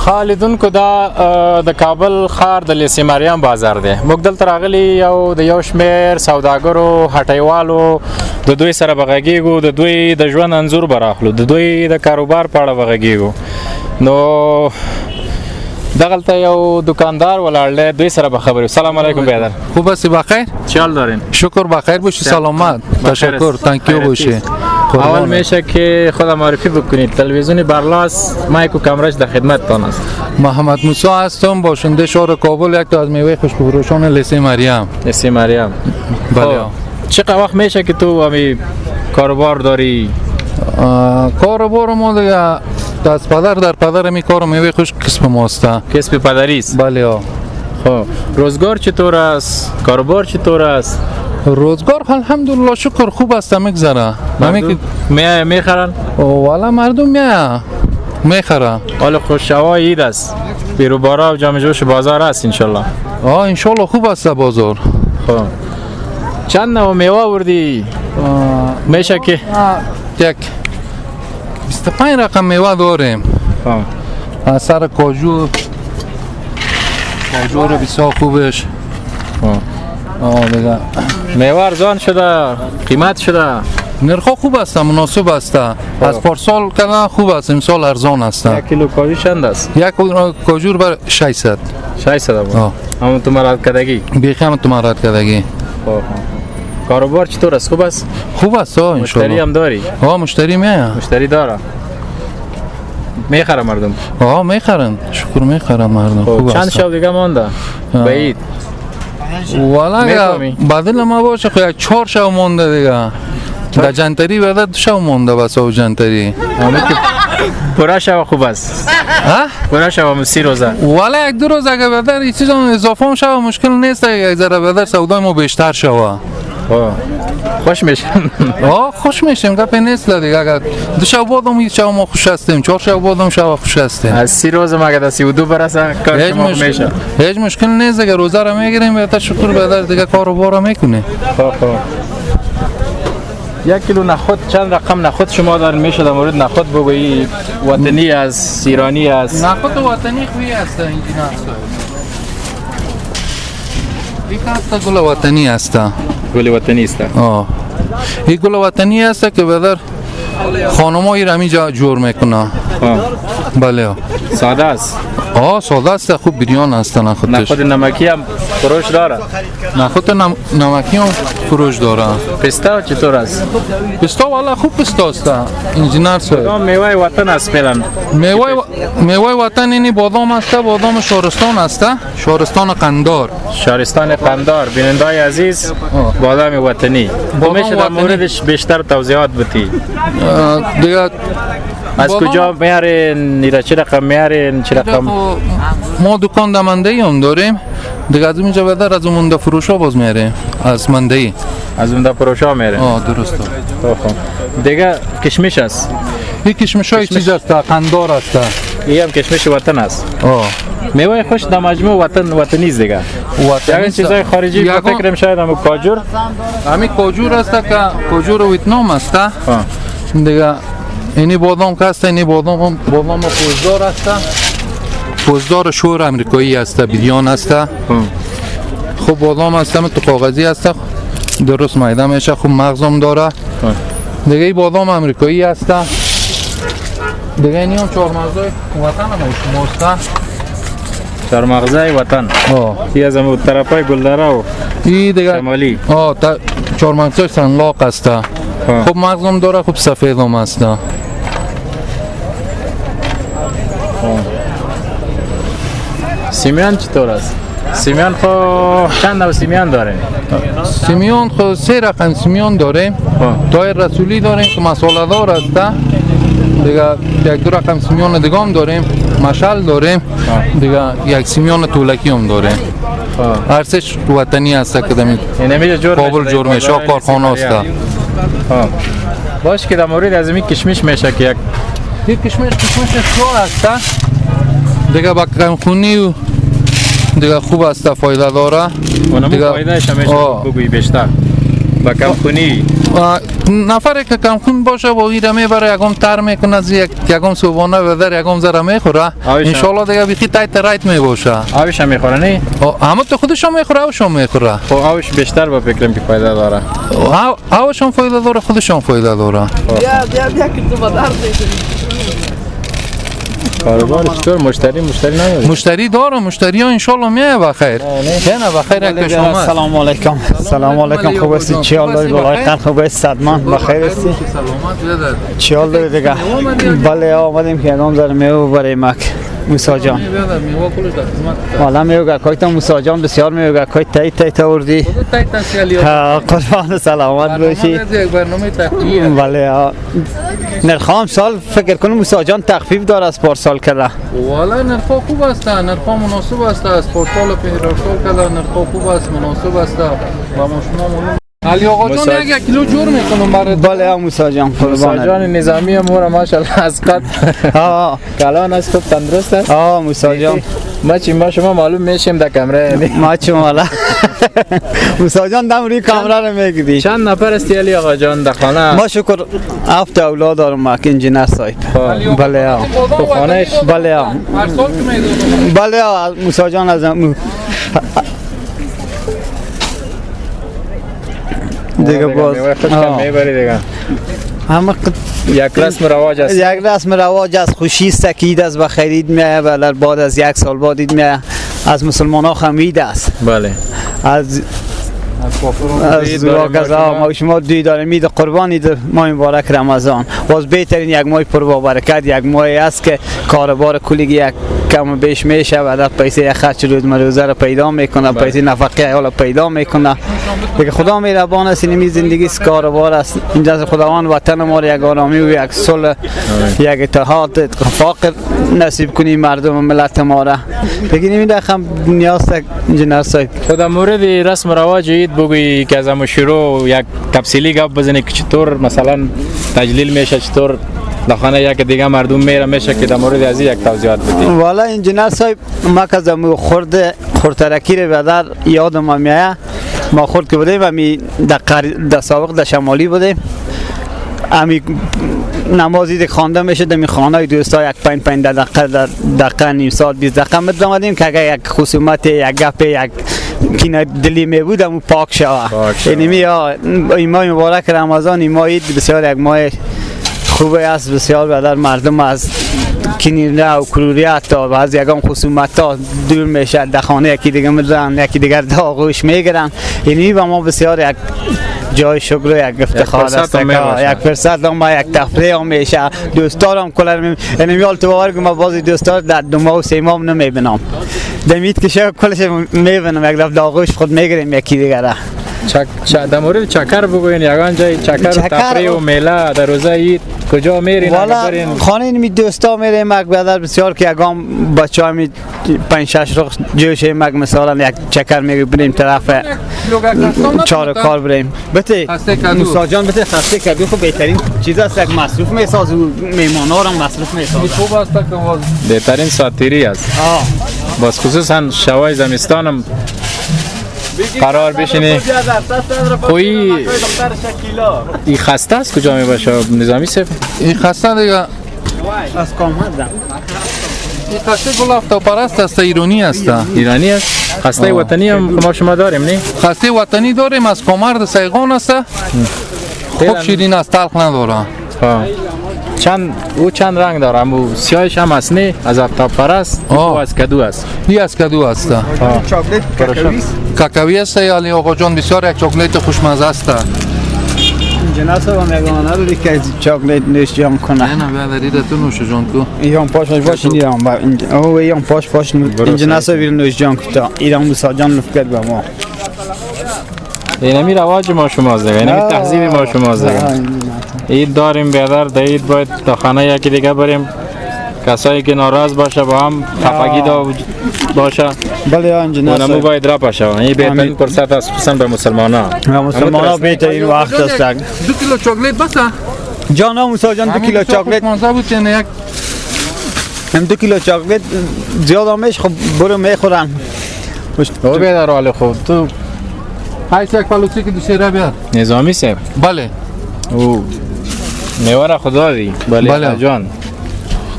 خالدونکو دا د کابل ښار د لیسې مریم بازار دی. موږ دلته راغلي یو د یو شمېر سوداګرو هټیوالو د دوی سره به غږېږو، د دوی د ژوند انځور به راخلو، د دوی د کاروبار په اړه به غږېږو. نو دغلته یو دکاندار ولاړ دی، دوی سره به خبرې. سلام علیکم برادر. خوب هستی بخیر؟ چیال دارین؟ شکر بخیر باشی، سلامت. تشکر، تانکیو باشی. اول میشه که خودم معرفی بکنید. تلویزیون برلاس مایک و کامرش در خدمتتان است. محمد موسی هستم، باشنده شهر کابل، یک تا از میوه خوشفروشان لیسه مریم. لیسه مریم. بله. چقدر وقت میشه که تو همی کاروبار داری؟ کاروبار ما دیگه از پدر در پدر می کارو میوه خوش کسب ماست. کسب پدری است. بله. خب روزگار چطور است؟ کاروبار چطور است؟ روزگار الحمدلله شکر خوب است، میگذره. میخرن؟ والا مردم میخرن. حالا خوششوای عید است. بیروبارا و جمع جوش بازار است انشالله. انشالله خوب است بازار. خب چند نوع میوه آوردی؟ میشه که یک 25 رقم میوه داریم. اثر کاجو رو بسیار خوبش. دیگه میوه ارزان شده، قیمت شده. نرخ خوب است، مناسب است. از پارسال کلا خوب است، امسال ارزان است. یک کیلو کاجو چند است؟ یک کاجو بر 600. 600 بود. همون تو مراد کدگی؟ بیخم تو مراد کدگی. کاروبار چطور است؟ خوب است؟ خوب است ان مشتری هم داری؟ مشتری مشتری داره. میخرن مردم؟ میخرن، شکر میخرن مردم. خوب است. چند شب دیگه مونده به عید؟ والا بدل ما باشه خو 4 شب مونده دیگه. در جنتری بعد 2 شب مونده بس. او جنتری پورا شب خوب است. پورا شب 30 روزه. والا 1-2 روز اگه بدر این چیزا اضافه هم شب مشکل نیست. یک ذره بدر سودای ما بیشتر شوه. خوش میشیم. خوش میشیم، گپ نیست دیگه. اگر 2 شب بعدم شب ما خوش هستیم، 4 شب بعدم شب خوش هستیم. از 30 روز ما اگر 32 برسه کار شما میشه. هیچ مشکل نیست. اگر روزه رو میگیریم بهتر شکر بدر دیگه کاروبار میکنه. یک کیلو نخود چند رقم نخود شما دارین؟ میشه در مورد نخود بگویی؟ وطنی است، ایرانی است؟ نخود وطنی خوبی است. اینجوری است. این است گل وطنی است. گل وطنی است. این گل وطنی است که بدر خانمایی را اینجا جور میکنه. بله. ساده است. ساده است، خوب بریان است. نخود نمکی هم فروش داره؟ نخود نمکی هم فروش داره. پستا چطور است؟ پستا والا خوب پستا است. انجینر صاحب میوه وطن است فعلا. میوه وطن اینی بادام است. بادام شهرستان است. شهرستان قندار. شهرستان قندار. بینندای عزیز بادام وطنی. میشه در موردش بیشتر توضیحات بدی؟ دیگه از کجا میارین؟ چه رقم میارین؟ چه رقم؟ ما دکان در مندهی هم داریم دیگه. از اینجا بدر از اون فروشا باز میاریم. از مندهی از اون فروشا میاره. درسته. دیگه کشمش است. این کشمش های چیز است، قندار است. این هم کشمش وطن است. میوه خوش در مجموع وطنی است دیگه. یعنی چیزای خارجی فکرم شاید هم کاجور. همین کاجور است که کاجور ویتنام است. دیگه اینی بادام که است. اینی بادام پوزدار است. پوزدار شور امریکایی است، بریان است. خوب بادام است، تو کاغذی است، درست میده میشه، خوب مغزم داره. دیگه این بادام امریکایی است. دیگه اینی هم چهارمغزای وطن ما است. چهارمغزای وطن. این از اون طرفای گلدره و شمالی. چهارمغزای سنلاق است. خوب مغزم داره، خوب سفید هم است. سیمیان چطور است؟ سیمیان خو چند نوع سیمیان داره؟ سیمیان خو 3 رقم سیمیان داریم. تایر رسولی داریم که مساله دار است. دیگه 1-2 رقم سیمیان دیگه هم داریم. مشل داریم. دیگه یک سیمیان طولکی هم داریم. هر سه وطنی است که دمی کابل جور میشه، کارخانه است. باش که در مورد از این کشمش میشه که یک کشمش شو است. دیگه با کمخونی و دیگه خوب است، فایده داره. اونم فایدهش همیشه بگویی بیشتر. با کمخونی نفری که کمخون باشه و ایره میبره یکم تر میکنه از یکم صبحانه بدر یکم زره میخوره انشالله دیگه بیخی تایت رایت میباشه. آبش هم میخوره نه؟ همه تو خودش هم میخوره آبش هم میخوره. خب آبش بیشتر با فکرم که فایده داره. آبش هم فایده داره خودش هم فایده داره. کاروبار چطور مشتری نمیاد؟ مشتری داره مشتری ها انشالله میاد بخیر. نه بخیر یک شما. سلام علیکم. سلام علیکم خوب هستی؟ چی حال داری؟ بالای خوب است صدمان بخیر هستی؟ چی حال داری دیگه؟ بله آمدیم که یکم ذره میوه برای مک موسی جان. والا میوه کویت موسی جان بسیار میوه کویت تایت آوردی. قربان سلامت باشی. بله نرخام سال فکر کنم موسی جان تخفیف داره از پارسال کرده. والا نرخ خوب است، نرخ مناسب است، از پارسال پیرارسال کرده نرخ خوب است، مناسب است و ما شما علی آقا جان یک کیلو جور میکنم برات. بله موسی جان قربان. موسی جان نظامی امور ماشاءالله از قد کلان است، خوب تندرست است. موسی جان ما شما معلوم میشیم در کمره. ما والا موسی جان دم روی کامera رو میگیری. چند نفر استی علی آقا جان در خانه؟ ما شکر 7 اولاد دارم مک انجینر صاحب. بله تو خانهش؟ بله هر سال که میدونم. بله موسی جان از دیگه باز میبری دیگه همه یک رسم رواج است. یک رسم رواج است، خوشی سکید است و خرید میه و بعد از یک سال بعد اید میه. از مسلمان ها خمید است. بله از واقعا ما شما دوی داریم اید قربان اید ماه مبارک رمضان. باز بهترین یک ماه پر با برکت، یک ماهی است که کاروبار کلیگی یک کم بیش میشه و در پیسه یک خرج روزمره رو پیدا میکنه، پیسه نفقه عیال پیدا میکنه. دیگه خدا مهربان است، اینمی زندگی کاروبار است. اینجا خداوند وطن ما را یک آرامی و یک صلح یک اتحاد اتفاق نصیب کنی مردم و ملت ما را. دیگه نمیده خم نیاز انجینر صاحب. خدا مورد رسم رواج اید بگویی که از همون شروع یک تفصیلی گپ بزنی که چطور مثلا تجلیل میشه، چطور در خانه یک دیگه مردم میشه که در مورد از یک توضیحات بدید. والا انجینر صاحب ما که زمو خردترکی رو بدر یادم میاد. ما خورد که بودیم امی در سابق در شمالی بودیم. امی نمازی که خوانده میشه در خانه دوستا یک 5 دقیقه نیم ساعت 20 دقیقه مدت آمدیم که اگر یک خصومت یک گپ یک کینه دلی می بود امو پاک شود. اینمی این ماه مبارک رمضان این ماه بسیار یک ماه خوبه است، بسیار بدر مردم از کینه و کروریت و از یکم خصومت ها دور میشه. در خانه یکی دیگه میدن یکی دیگر داغوش میگیرن. اینمی با ما بسیار یک جای شکر و یک افتخار است. یک فرصت ما یک تفریح هم میشه. دوستارم کلا اینمی حال تو باور کن ما بعضی دوستار در 2 ماه و 3 ماه نمیبینم. دمید که شب کلش میبینم یک دفعه داغوش خود میگیریم یکی دیگر. در مورد چکر بگوین یگان جای چکر تفریح و میله در روزه عید کجا میرین؟ والا خانه اینمی دوستا میریم یک بدر بسیار که یگام بچه همی 5-6 رو جوش مگ مثلا یک چکر میگیریم طرف چار کار بریم. بته موسی جان بته خسته کردی خب بهترین چیز است یک مصروف میساز و میمانا رو مصروف میساز. خوب است که بهترین ساتیری است. باز خصوصا شوای زمستانم قرار بشینه. خوی این خسته است کجا می باشه نظامی صف؟ این خسته دیگه از کام هستم. این خسته گلافت و پرست است، ایرانی است. ایرانی است. خسته وطنی هم ما شما داریم نه؟ خسته وطنی داریم از کامرد سیغان است. خوب شیرین است، تلخ نداره. چند رنگ داره؟ امو سیاهش هم است نه؟ از آفتاب پرست و از کدو است. این از کدو است. چاکلت کاکاوی است. کاکاوی است علی آقا جان، بسیار یک چاکلت خوشمزه است. انجینر صاحب میگن نداری که چاکلت نوش جام کنه. نه بیا درید تو نوش جان کو. ایام پاش باش ایام او ایام پاش انجینر صاحب نوش جام کتا. ایران موسی جان لفت با ما. اینمی رواج ما شماست دیگه، اینمی تهذیب ما شماست دیگه. عید داریم بیادر در عید باید تا خانه یکی دیگه بریم. کسایی که ناراض باشه با هم خفگی باشه. بله انجینر اونمو باید را باشه. این بهترین فرصت است خصوصا به مسلمان‌ها. مسلمان‌ها بهترین وقت است. 2 کیلو چاکلت بس. جان موسی جان 2 کیلو چاکلت. هم 2 کیلو چاکلت زیاد همیش خب برو میخورن. او بیادر حال خوب تو هایست یک پلوسی که دوسیره بیار. نظامی صاحب بله. او میوه را خدا دی. بله جان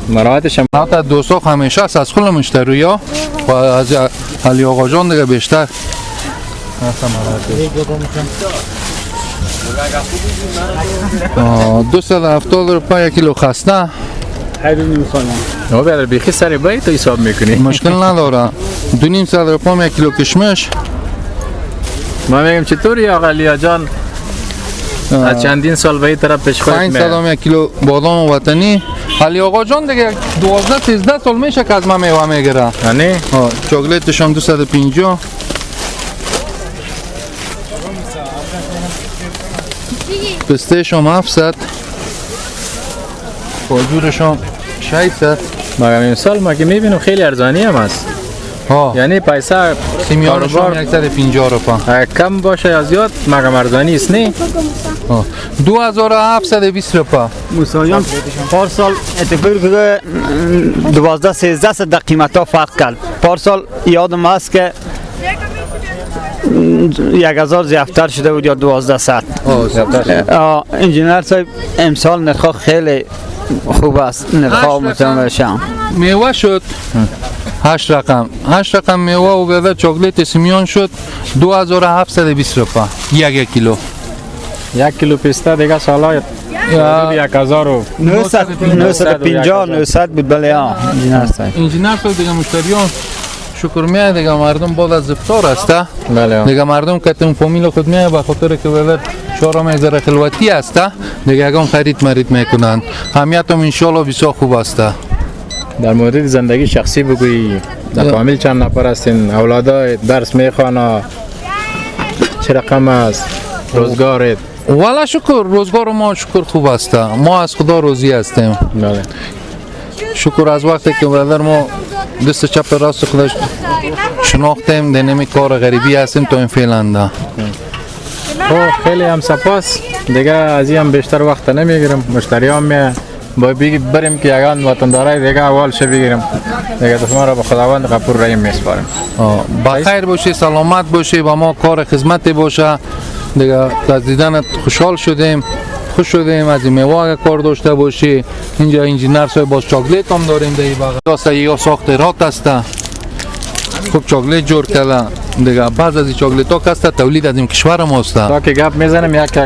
مراحت شما تا دوستا همیشه از خل مشتری ها و از علی آقا جان دیگه بیشتر. $270 یک کیلو خسته. نو بیادر بیخی سر بایی تو حساب میکنی مشکل نداره. $250 یک کیلو کشمش. ما میگم چطوری آقا لیا جان از چندین سال به این طرف پیش خواهد میاد 500 یک کیلو بادام وطنی. علی آقا جان دیگه 12-13 سال میشه که از من میوه میگیره. یعنی چاکلیتش هم 250. پستهش هم 700. کاجورش هم 600. مگم این سال ما که میبینم خیلی ارزانی هم هست یعنی پیسه سیمیانش هم 150 روپا کم باشه یا زیاد مگم ارزانی است نه 2720 روپا موسی جان پارسال اتفاقی که 12-13 در قیمت ها فرق کرد. پارسال یادم هست که 1000 زیادتر شده بود یا 1200. انجینر صاحب امسال نرخ خیلی خوب است. نرخ متماشا میوه شد 8 رقم میوه و بعد چاکلیت سیمیان شد 2720 روپا یک کیلو. 1 کیلو پسته دیگه سالا 1950 بود. بله انجینر صاحب دیگه مشتریان شکر میای دیگه مردم بعد از افطار است. بله دیگه مردم که تون فامیل خود میای به خاطر که ولر چهارم یک ذره خلوتی است دیگه اگه خرید میکنن. همیت هم انشالله بسیار خوب است. در مورد زندگی شخصی بگویی در فامیل چند نفر هستین اولادا درس میخوانا چه رقم است روزگارت والا شکر روزگار ما شکر خوب است. ما از خدا راضی هستیم. بله شکر از وقتی که برادر ما دست چپ راست خودش شناختیم دنمی کار غریبی هستیم تا این فعلا. خیلی هم سپاس دیگه از این هم بیشتر وقت نمیگیرم مشتری هم می بریم که یگان وطندارای دیگه اول شه بگیرم دیگه شما را به خداوند غفور رحیم میسپارم. بخیر باشی سلامت باشی و ما کار خدمت باشه دیگه. از دیدنت خوشحال شدیم خوش شدیم. از این میوه کار داشته باشی. اینجا انجینر صاحب باز چاکلیت هم داریم دیگه بغل یا ساخت رات است. خوب چاکلیت جور کردن دیگه. بعض از این چاکلیت ها که تولید از این کشور ماست. تا که گپ میزنم یک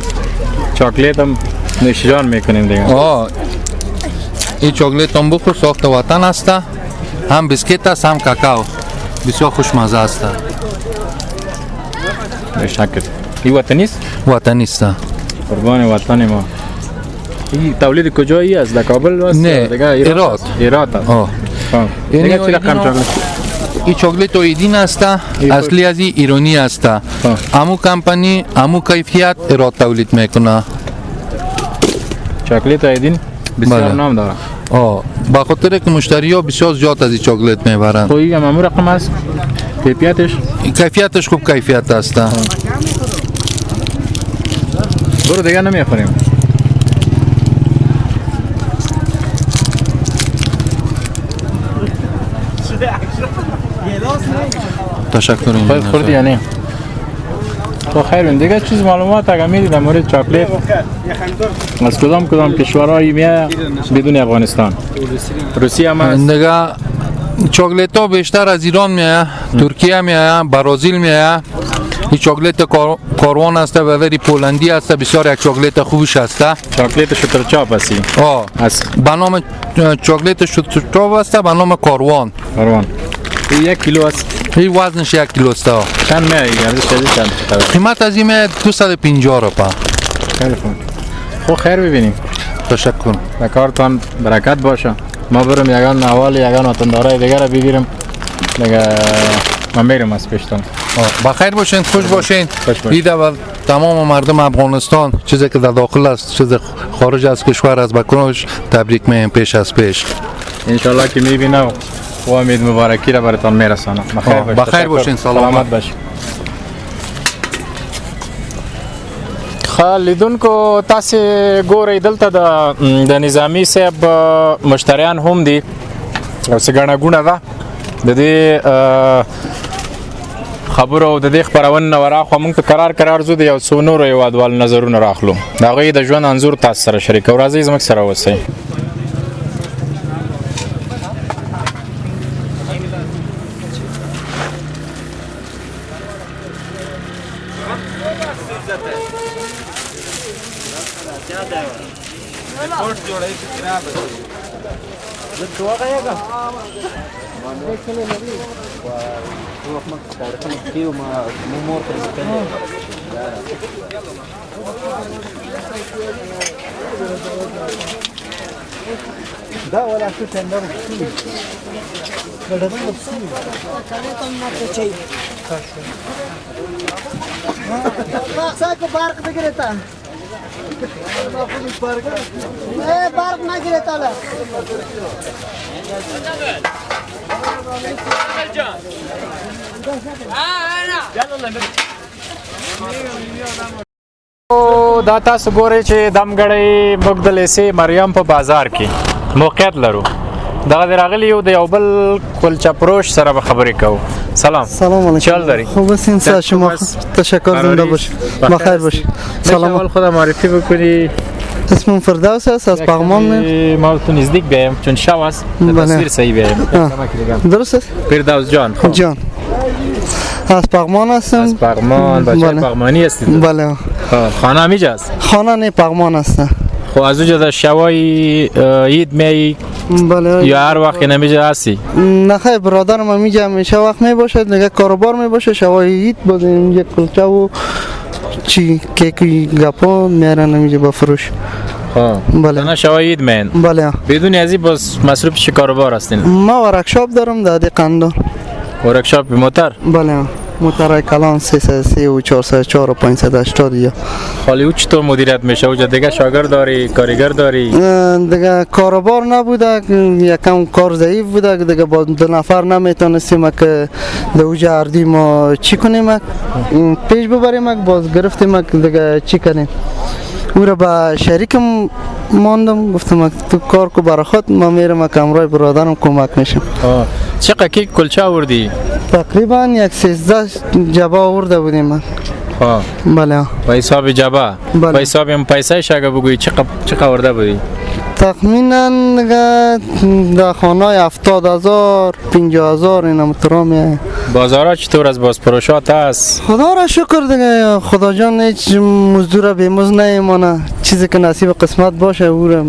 چاکلیت هم نوشیجان میکنیم دیگه. این چاکلیت هم بخور ساخت وطن است. هم بسکیت است هم کاکائو بسیار خوشمزه است. بشکل این وطنی است؟ وطنی است. قربان وطن ما. این تولید کجایی است؟ در کابل است؟ نه ایرات. ایرات است. دیگه چه رقم چاکلیت؟ این چاکلیت اویدین است. اصلی از ایرانی است. امو کمپانی امو کیفیت ایرات تولید میکنه. چاکلیت اویدین بسیار نام داره. با خاطر که مشتری ها بسیار زیاد از این چاکلیت میبرند. این هم همون رقم است؟ کیفیتش خوب کیفیت است. برو دیگه نمیخوریم. تشکر. خوردی یا نه؟ تو خیر دیگه چیز معلومات اگه میدید در مورد چاکلیت از کدام کشورهایی میاد بدون افغانستان؟ روسیه هم هست؟ دیگه چاکلیت ها بیشتر از ایران میاد، ترکیه میاد، برازیل میاد. این چاکلیت کاروان است و وری پولندی است. بسیار یک چاکلیت خوبش است. چاکلیت شترچاپ است. به نام چاکلیت شترچاپ است به نام کاروان. این 1 کیلو است. این وزنش 1 کیلو است. چند میاد؟ چند؟ قیمت از این 250 روپا. خیلی خوب. خب خیر ببینیم. تشکر. و کارتان برکت باشه. ما برم یگان اول یگان وطندارای دیگر را بگیرم دیگه من میرم از پیشتون. بخیر باشین خوش باشین. دیده و تمام مردم افغانستان چیزی که در داخل است چیز خارج از کشور از بکنش تبریک میگم پیش از پیش. انشالله که میبینم و امید مبارکی را براتون میرسانم. بخیر باشین سلامت باشین. لیدونکو تاسو ګورئ دلته د نظامی صاحب مشتریان هم دي او څه ګڼه ګوڼه ده د دې خبرو او د دې خبرونه وراخو موږ ته قرار زو د یو څو نورو هیوادوالو نظرونه راخلو د هغوی د ژوند انځور تاسو سره شریکو. راځئ زموږ سره اوسئ. Da, ăla știu te îndorm cu tine. Că de dăm cu tine. Care tam na cei. Bak sen ko park da gireta. Park na gireta la. دا تاسو ګورئ چې دمګړی موږ د لیسې مریم په بازار کې موقعیت لرو. دغه د راغلي یو د یو بل کلچه فروش سره به خبرې کوو. سلام. سلام علیکم. چال داری؟ خوب هستین سر شما. تشکر زنده باشید. بخیر باشید. سلام. اول خودم معرفی بکنی. اسمم فردوس است از پغمان. ما تو نزدیک بیایم چون شب است. تصویر صحیح بیایم. درست است؟ فردوس جان. جان. از پغمان هستم. از پغمان. بچه پغمانی هستید؟ بله. خانه همیجاست؟ خانه نه پغمان است. خب از اونجا در شوای عید می بله. یا هر وقت نمیجا هستی؟ نه خیلی برادرم همیجا همیشه وقت می باشد دیگه کاروبار می باشه شوای عید بودیم یک کلچه و چی کیکی گپا میارن همیجا با فروش. بله. نه شوای عید مین؟ بله. بدون ازی باز مصروف چه کاروبار هستین؟ ما ورکشاپ دارم دادی قندار. ورکشاپ موتر؟ بله. موترهای کلان 330 و 404 و 580 یا. حالی او چطور مدیریت میشه؟ اوجا دیگه شاگرد داری، کارگر داری؟ دیگه کاروبار نبوده، یکم کار ضعیف بوده، دیگه با 2 نفر نمیتونستیم که در اوجا اردی ما چی کنیم، پیش ببریم، باز گرفتیم دیگه چی کنیم. او را با شریکم ماندم گفتم تو کار کو برای خود ما میرم که امروی برادرم کمک میشم. چقدر کیک کلچه آوردی؟ تقریبا یک 13 جبا آورده بودیم من. بله. با حساب جبا؟ بله. با حساب هم پیسه شاگه بگویی چقدر آورده بودی؟ تخمینا در خانه 70,000 50,000 اینا مترامیه. بازارها چطور از باز پروشات هست؟ خدا را شکر دیگه خدا جان هیچ مزدور بیمز نیمانه چیزی که نصیب قسمت باشه او را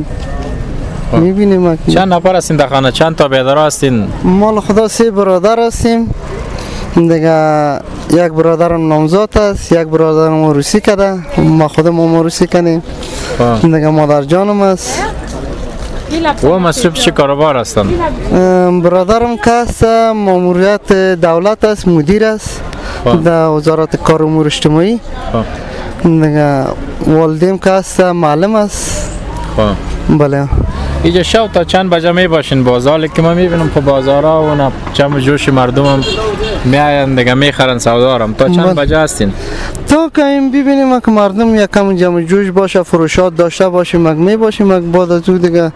میبینیم. چند نفر هستین در خانه؟ چند تا بیدار هستین؟ مال خدا 3 برادر هستیم دیگه. یک برادرم نامزاد است، یک برادرم عروسی کرده، ما خودم عروسی کنیم دیگه. مادر جانم است. و مصروف چه کاروبار هستن؟ برادرم که است ماموریت دولت است، مدیر است در وزارت کار و امور اجتماعی دیگه. والدیم که است معلم است. بله. اینجا شب تا چند بجه می باشین بازار؟ که ما میبینم په بازارها و نه جمع جوش مردم هم میاین دیگه میخرن سودارم. تا چند بجه هستین؟ تا که این ببینیم که مردم یکم جمع جوش باشه، فروشات داشته باشیم می باشیم، بعد از اون دیگه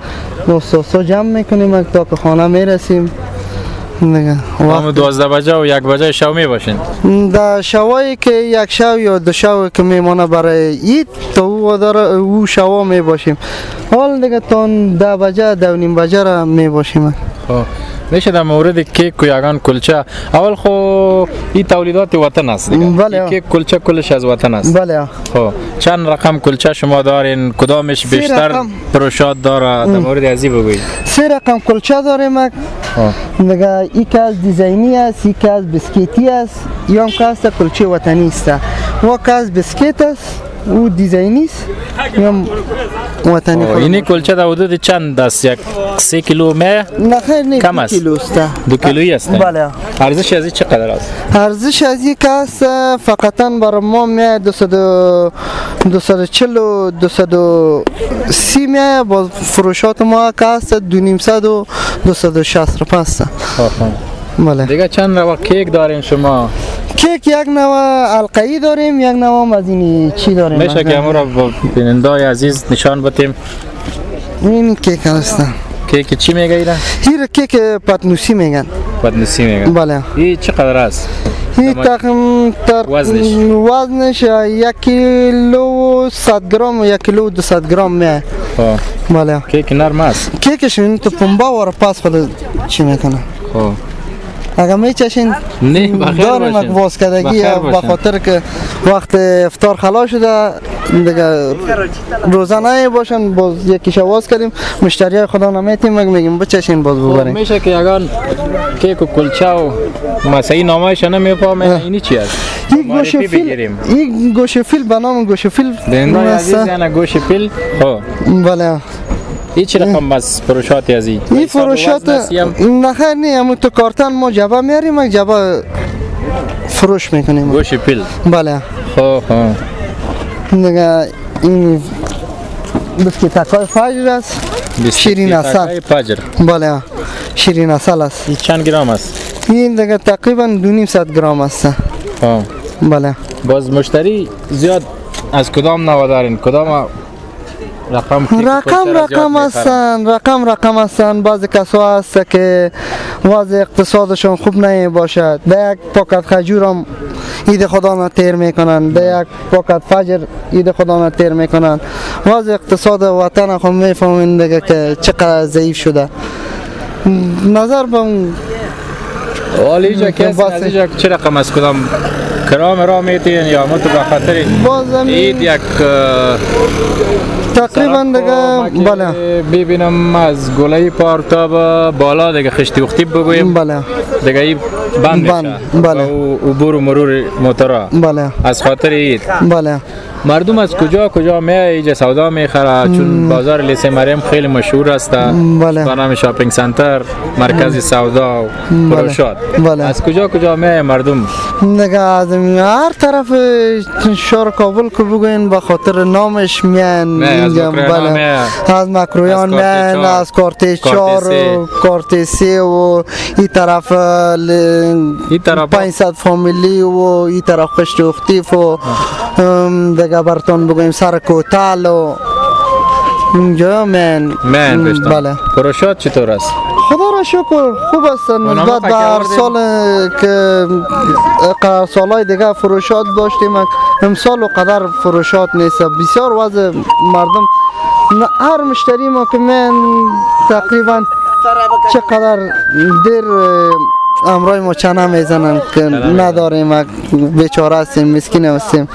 نوساسا جمع میکنیم تا که خانه میرسیم دیگه. وقت 12 بجه و 1 بجه شب می باشین؟ در شوایی که یک شو یا 2 شو که میمانه برای عید تا او شوا می باشیم. حال دیگه تا 10 بجه 10 و نیم بجه را می باشیم. میشه در مورد کیک و یگان کلچه اول خو این تولیدات وطن است دیگه. بله. کیک کلچه کلش از وطن است. بله. چند رقم کلچه شما دارین؟ کدامش بیشتر پروشات داره؟ در مورد ازی بگویید. 3 رقم کلچه داریم دیگه. یک از دیزاینی است، یک از بسکیتی است، یا که است کلچه وطنی است. و که از بسکیت است او دیزاینی است یا وطنی. اینی کلچه در حدود چند است؟ یک 3 کیلو می؟ نه خیر نه، کم 2 است. کیلو است. 2 کیلویی است. بله. ارزش ازی چقدر است؟ ارزش از یک است فقط برای ما می 240 و 230 می. با فروشات ما که است 200 و 260 روپیه است. بله. دیگه چند نوع کیک دارین شما؟ کیک یک نوع حلقه‌ای داریم، یک نوع از این چی داریم. میشه که امروز با بینندای عزیز نشان بدیم؟ این کیک هست. کیک چی میگه اینا؟ این کیک پتنوسی میگن. پتنوسی میگن. بله. این چقدر است؟ این تقریبا وزنش 1 کیلو و 100 گرم و 1 کیلو و 200 گرم میه. بله. کیک نرم است. کیکش این تو پنبه و پاس خود چی میکنه. اگر میچشین داریم یک واسکدگی به خاطر که وقت افطار خلاص شده دیگه روزانه باشن باز یکیش واس کردیم مشتری خدا نمیتیم میگیم بچشین باز ببریم. میشه که اگر کیک و کلچه و مسایی نامش نمیفهمه اینی چی است؟ این گوشه فیل، این گوشه فیل به نام گوشه فیل دنیای عزیز یعنی گوشه فیل. بله. این چه رقم از فروشاتی از این فروشات نه خیر نه همون تو کارتن ما جبه میاریم جبه فروش میکنیم. گوشه فیل. بله. دیگه این بسکیتکای فجر است. شیرین عسل. فجر. بله. شیرین عسل است. این چند گرم است؟ این دیگه تقریبا 200 گرم است. بله. باز مشتری زیاد از کدام نوع دارین؟ کدام رقم هستن. بعضی کسا هست که وضع اقتصادشون خوب نمی باشد در یک پاکت خجور هم عید خدا را تیر میکنن، در یک پاکت فجر عید خدا را تیر میکنن. وضع اقتصاد وطن خود میفهمین دیگه که چقدر ضعیف شده. نظر به اون اینجا کسی چه رقم از کدام کرام را میتین یا متو به خاطر عید یک تقریبا دیگه بله ببینم از گلای پارتاب بالا دیگه خشتی وقتی بگویم بله دیگه این بند میشه بله عبور و مرور موتورا بله از خاطر عید بله. مردم از کجا میه اینجا سودا میخره چون بازار لیسه مریم خیلی مشهور است بله. به نام شاپینگ سنتر مرکز سودا و فروشات. بله. از کجا میه مردم دیگه از هر طرف شهر کابل که بگوین به خاطر نامش میان اینجا. بله. از مکرویان میان از کارت 4 و کارت 3 و این طرف 500 فامیلی و این طرف خشت اختیف و دیگه براتون بگویم سر کوتال و اینجا من بله. فروشات چطور است؟ خدا را شکر خوب است نسبت به هر سال که سالهای دیگه فروشات داشتیم امسال و قدر فروشات نیست. بسیار وضع مردم هر مشتری ما که من تقریبا چقدر دیر امرای ما چنه میزنن که نداریم بیچاره هستیم مسکین هستیم.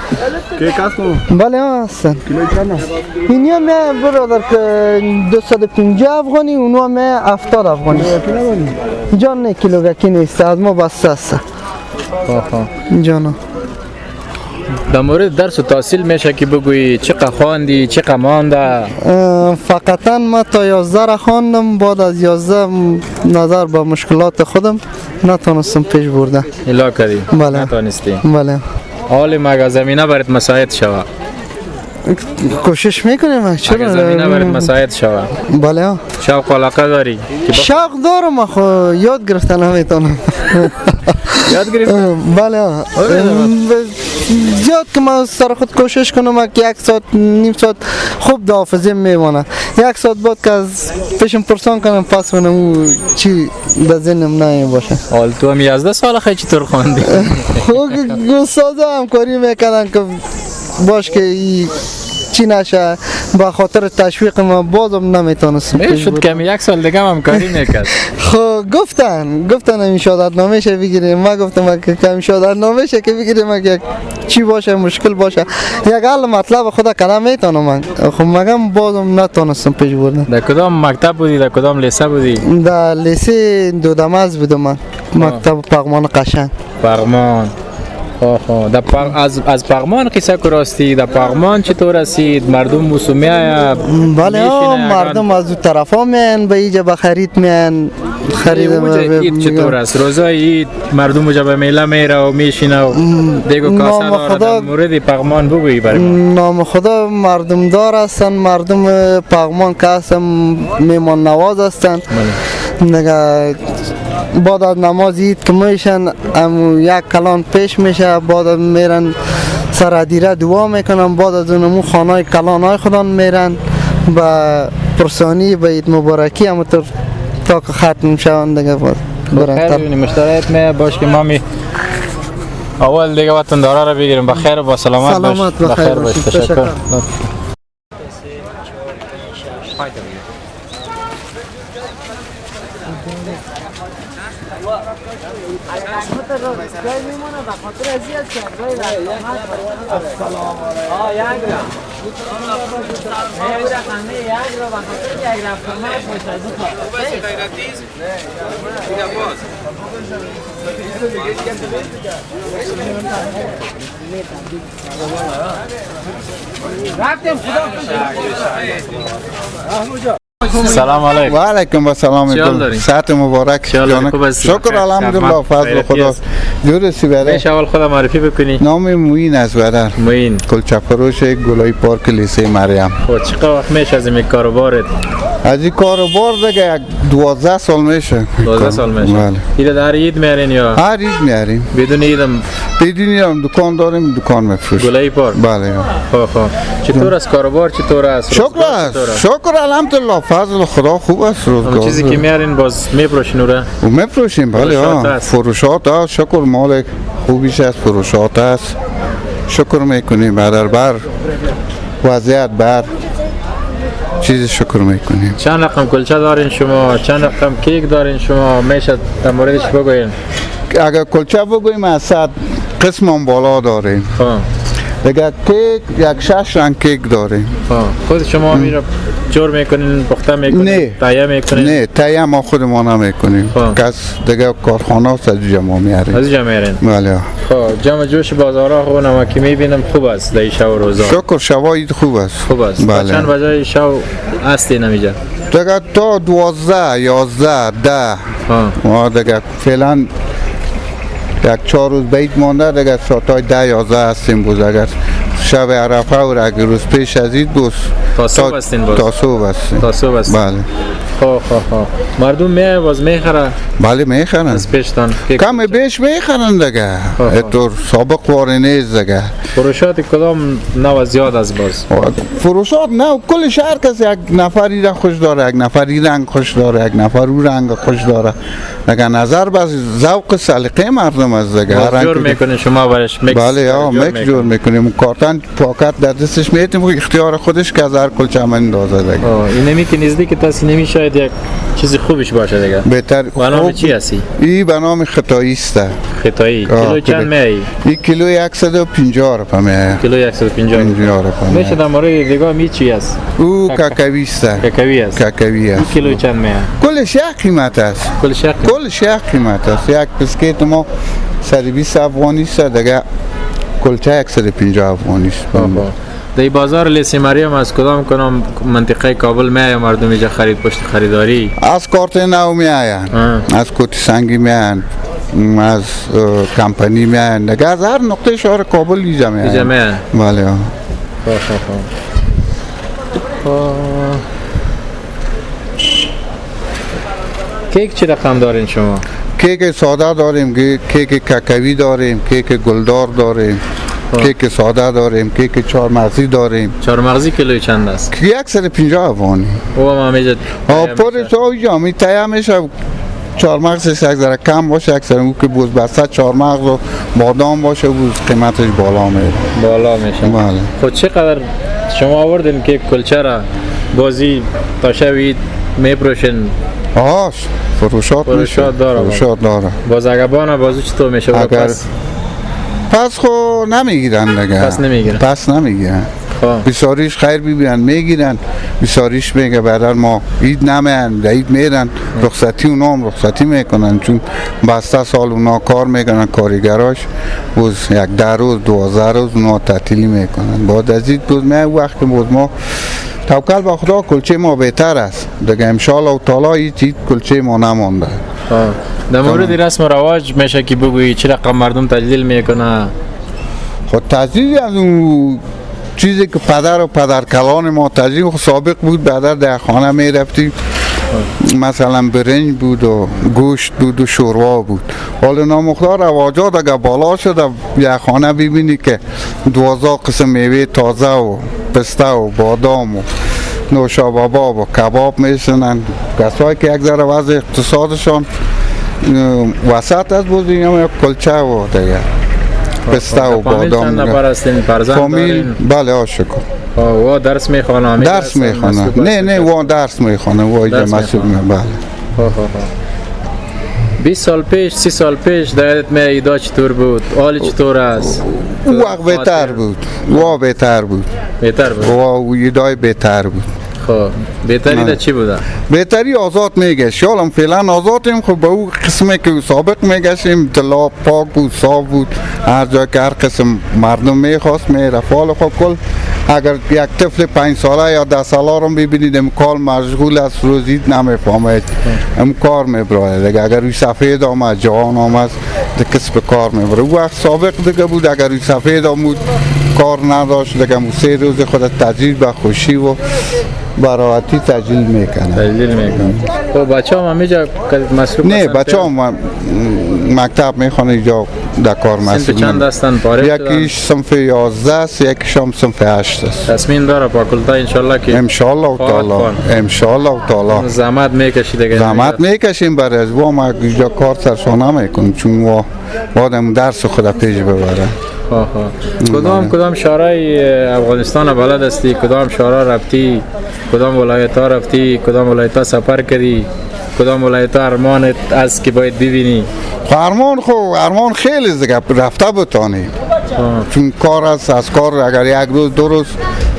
کیک هست؟ بله هستن. کیلوی چند است؟ اینیا می برادر که 250 افغانی اونو می 70 افغانی. جان نه کیلو کی نیست از ما بسته است. جانا در مورد درس و تحصیل میشه که بگویی چقدر خواندی چقدر مانده؟ فقطا ما تا 11 را خواندم. بعد از 11 نظر به مشکلات خودم نتونستم پیش برده. الا کردی؟ بله. نتونستی؟ بله. حال مگه زمینه برات مساعد شوه؟ کوشش میکنیم. چرا زمینه برات مساعد شوه؟ بله. شوق و علاقه داری؟ شوق دارم خو یاد گرفتن نمیتونم. یاد گرفتم؟ بله. زیاد که من سر خود کوشش کنم که 1 ساعت نیم ساعت خوب دا حافظه میمانه. 1 ساعت بعد که از پیشم پرسان کنم پس کنم چی در ذهنم نمی باشه. حال تو هم 11 سال خیلی چطور خواندی؟ استاد همکاری میکنن که باش که چی نشه با خاطر تشویق ما بازم نمیتونستم. میشد کمی 1 سال دیگه هم کاری میکرد. خب گفتن این شهادت نامه شه بگیریم. ما گفتم که کمی شهادت نامه شه که بگیریم که چی باشه مشکل باشه یک حل مطلب خدا کلام میتونم. من خب مگم بازم نتونستم پیش بردم. در کدام مکتب بودی؟ در کدام لیسه بودی؟ در لیسه دودمز بودم من. مکتب پغمان قشنگ. پغمان. از پغمان قصه کراستی در پغمان چطور رسید؟ مردم موسومیه؟ بله مردم از دو طرف ها میان به اینجا به خرید میان. خرید عید چطور است؟ روزای عید مردم اونجا به میله میره و میشینه و دیگو کاسه داره. در مورد پغمان بگویی برای ما. نام خدا مردم دار هستن. مردم پغمان که هستن میمان نواز هستن. نگه بعد از نماز عید که میشن یک کلان پیش میشه. بعد میرن سر ادیره دعا میکنن. بعد از اونمو خانه کلان های خودان میرن با پرسانی به عید مبارکی همونطور تا که ختم شوند دیگه. خیلی مشترک می باش که ما اول دیگه وطندارا رو بگیریم بخیر و با سلامت باش. سلامت بخیر باش. باشید. تشکر. تشکر. سلام علیکم. و علیکم السلام. چی حال داری؟ ساعت مبارک. چیال داری؟ خوب هستی؟ شکر بخیر. الحمدلله. فضل خیریتی خدا. است. درستی برای میشه اول خودم معرفی بکنی؟ نام موین از برادر موین. کلچه فروش گلای پارک لیسه مریم. خب چقدر وقت میشه از این کاروبارت؟ از این کاروبار دیگه 12 سال میشه. 12 سال میشه. بله. اینو در عید میارین یا هر عید میاریم. بدون عیدم بدونی هم دکان داریم، دکان میفروشیم. گلای پارک؟ بله. خب چطور است کاروبار؟ چطور است؟ شکر روزگار است. چطور است؟ شکر الحمدلله. فضل خدا خوب است. اون روزگار چیزی که میارین باز میپروشین اوره؟ و میفروشیم. بله فروشات ها. است. فروشات ها. شکر مال خوبیش است. فروشات است. شکر میکنیم بر وضعیت بر چیز شکر میکنیم. چند رقم کلچه دارین شما؟ چند رقم کیک دارین شما؟ میشه در موردش بگوین؟ اگر کلچه بگوییم از 100 قسم هم بالا داریم. خب دیگه کیک یک 6 رنگ کیک داریم. خود شما میره جور میکنین، پخته میکنین، نه. تهیه میکنین؟ نه تهیه ما خودمان نمیکنیم. خب. کس دیگه کارخانه است از ما میاریم. از اینجا میارین؟ بله. خب جمع جوش بازارها خوب نمکی میبینم خوب است در این شب و روزا. شکر شواید خوب است. خوب است. بله. چند بجای شب هستی نمیجا؟ دیگه تا 12 11 10 ما دیگه فعلا یک 4 روز بیت مانده دیگه ساعتای 10 11 هستیم. بود اگر شب عرفه و اگر روز پیش از این بود تا صبح هستین باز؟ تا صبح هستیم. تا صبح هستین؟ بله. خب مردم میای باز میخره بله میخرن. از پیشتان؟ کم بیش میخرن دیگه. اینطور سابق واره نیست دیگه. فروشات کدام نو زیاد از باز؟ فروشات نه کل شهر کس یک نفری را خوش داره، یک نفری رنگ خوش داره، یک نفر او رنگ خوش داره. دیگه نظر به ذوق سلیقه مردم است دیگه. باز جور میکنین شما برش مکس؟ بله یا مکس جور میکنیم. کارتن پاکت در دستش میتیم اختیار خودش که از هر کلچه من اندازه دیگه. این نمی که نزدیک تاسی نمی شاید یک چیزی خوبش باشه دیگه. بهتر. به نام چی هستی؟ ای به نام خطایی است. خطایی. کیلو چند میایی؟ این کیلو 150 روپیه میایه. کیلو 150 روپیه. میشه در مورد دیگه می چی است؟ او کاکاوی است. کاکاوی است. کاکاوی است. کیلو چند میایه؟ کلش یک قیمت است. کلش یک قیمت است. یک بسکیت ما 120 افغانی است دیگه. کلچه 150 افغانی است. در بازار لیسی مریم از کدام منطقه کابل میایه مردم اینجا پشت خریداری؟ از کارت نو میاین، از کوت سنگی میاین، از کمپانی میاین دیگه. از هر نقطه شهر کابل اینجا میاین. بله. کیک چی رقم دارین شما؟ کیک ساده داریم، کیک کاکاوی داریم، کیک گلدار داریم، کیک ساده داریم، کیک چهارمغزی داریم. چهارمغزی کیلوی چند است؟ 150 افغانی. او هم همیشه پرش اینجا تهیه میشه. چهارمغزش یک ذره کم باشه، اکثر اون که بوز بسته چهارمغز و بادام باشه بوز قیمتش بالا میره. بالا میشه. بله. خود چقدر شما آوردین که کلچه را بازی تا شوید میپروشین؟ فروشات داره. فروشات داره. باز اگر بانه بازو چطور میشه؟ پس خو نمیگیرن دیگه. پس نمیگیرن. بیساریش خیر ببینن میگیرن. بیساریش میگه برادر ما عید نمیان، عید میرن رخصتی اونام رخصتی میکنن چون بسته سال اونا کار میکنن کارگراش. روز یک 10 روز 12 روز اونا تعطیلی میکنن. بعد از عید بود می وقت بود ما توکل به خدا کلچه ما بهتر است دیگه. ان شاء الله تعالی هیچ کلچه ما نمونده. در مورد رسم و رواج میشه که بگویی چه رقم مردم تجلیل میکنه؟ خود تجلیل از اون چیزی که پدر و پدرکلان ما تجلیل سابق بود. بعد در خانه میرفتیم مثلا برنج بود و گوشت بود و شوروا بود. حالا نامختار رواجات اگر بالا شده یک خانه ببینی که 12 قسم میوه تازه و پسته و بادام و نوشابه و کباب میشنن. کسایی که یک ذره وضع اقتصادشان وسط از بود یا کلچه و دیگه پسته و فامیل چند بادام. نفر هستین؟ فرزند فامیل دارین؟ بله آشکر. و درس میخوانه؟ درس میخونه. نه و درس میخونه و اینجا مسئول بله. 20 سال پیش 30 سال پیش درت می ایدا چطور بود؟ حال چطور است؟ او وقت بهتر بود. بهتر بود. بهتر بود. و ایدای بهتر بود. خب بهتری ده چی بوده؟ بهتری آزاد میگشت. حالا فعلا آزادیم. خب به او قسمی که سابق میگشتیم دلا پاک بود، صاف بود. هر جا که هر قسم مردم میخواست میرفت. حالا خب کل اگر یک طفل 5 ساله یا 10 ساله رو ببینید کار مشغول است روزی نمیفهمید. کار میبره دیگه. اگر روی سفید آمد جوان آمد کسب کار میبره. او وقت سابق دیگه بود اگر روی سفید آمد کار نداشت دیگه 3 روز خود تجلیل به خوشی و براحتی تجلیل میکنه. خب بچه هم همیجا مصروف نه بچه هم مکتب میخونه اینجا در کار سنف مسئول. چند هستن پاره شدن؟ یکیش صنف 11 است یکیش هم صنف 8 است. تصمیم داره فاکولتا انشالله که انشالله تعالی زحمت میکشی دیگه. زحمت میکشیم برای از ما اینجا کار سرشانه میکنیم چون ما آدم درس خود پیش ببره. کدام شهرهای افغانستان بلد هستی؟ کدام شهرها رفتی؟ کدام ولایت ها رفتی؟ کدام ولایت ها سفر کردی؟ کدام ولایت ها ارمانت است که باید ببینی؟ ارمان خیلی دیگه رفته بتانی چون کار است. از کار اگر یک روز 2 روز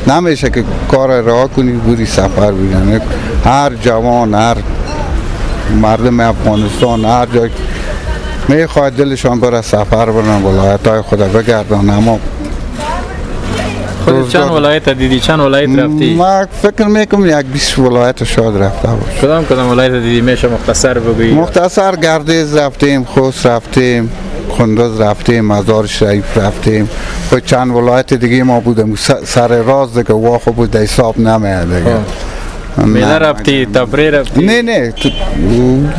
نمیشه که کار راه کنی بری سفر بگن. هر جوان هر مردم افغانستان هر جای میخواد دلشان بره سفر برن ولایت های خود بگردن. اما خودت چند ولایت دیدی؟ چند ولایت رفتی؟ ما فکر میکنم یک 20 ولایت شاید رفته باشه. کدام ولایت دیدی میشه مختصر بگویی؟ مختصر گردیز رفتیم، خوست رفتیم، کندوز رفتیم، مزار شریف رفتیم. خود چند ولایت دیگه ما بودیم سر راز دیگه واخو بود حساب نمیاد دیگه. میله رفتی؟ تفریح رفتی؟ نه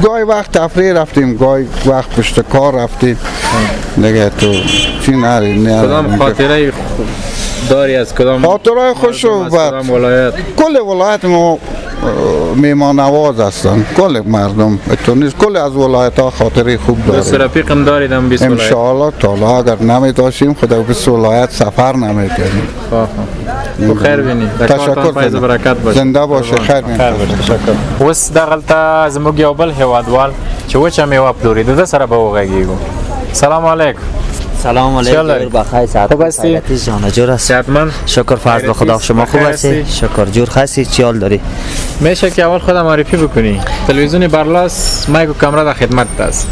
گاهی وقت تفریح رفتیم گاهی وقت پشت کار رفتیم دیگه. تو چی نری کدام خاطره داری از کدام خاطره خوش و بد؟ کل ولایت ما میمان نواز هستن. کل مردم اتونیست کل از ولایت ها خاطره خوب داره. دوست رفیقم داریدم 20 ولایت؟ انشاءالله تعالی اگر نمی داشتیم خدا 20 ولایت سفر نمی کنیم. خیر بینی. تشکر. زنده باشه. خیر بینی. تشکر. اوس دغلته زموږ یو بل هیوادوال چې وچه میوه پلوري د سره به وغږیږو. سلام علیکم. سلام علیکم. بخیر خوب هستی؟ جان جور هستی؟ صحتمند؟ شکر فرض به خدا. شما خوب هستی؟ شکر جور هستی؟ چی حال داری؟ میشه که اول خودم معرفی بکنی؟ تلویزیون برلاس مایک و کامera در خدمت است.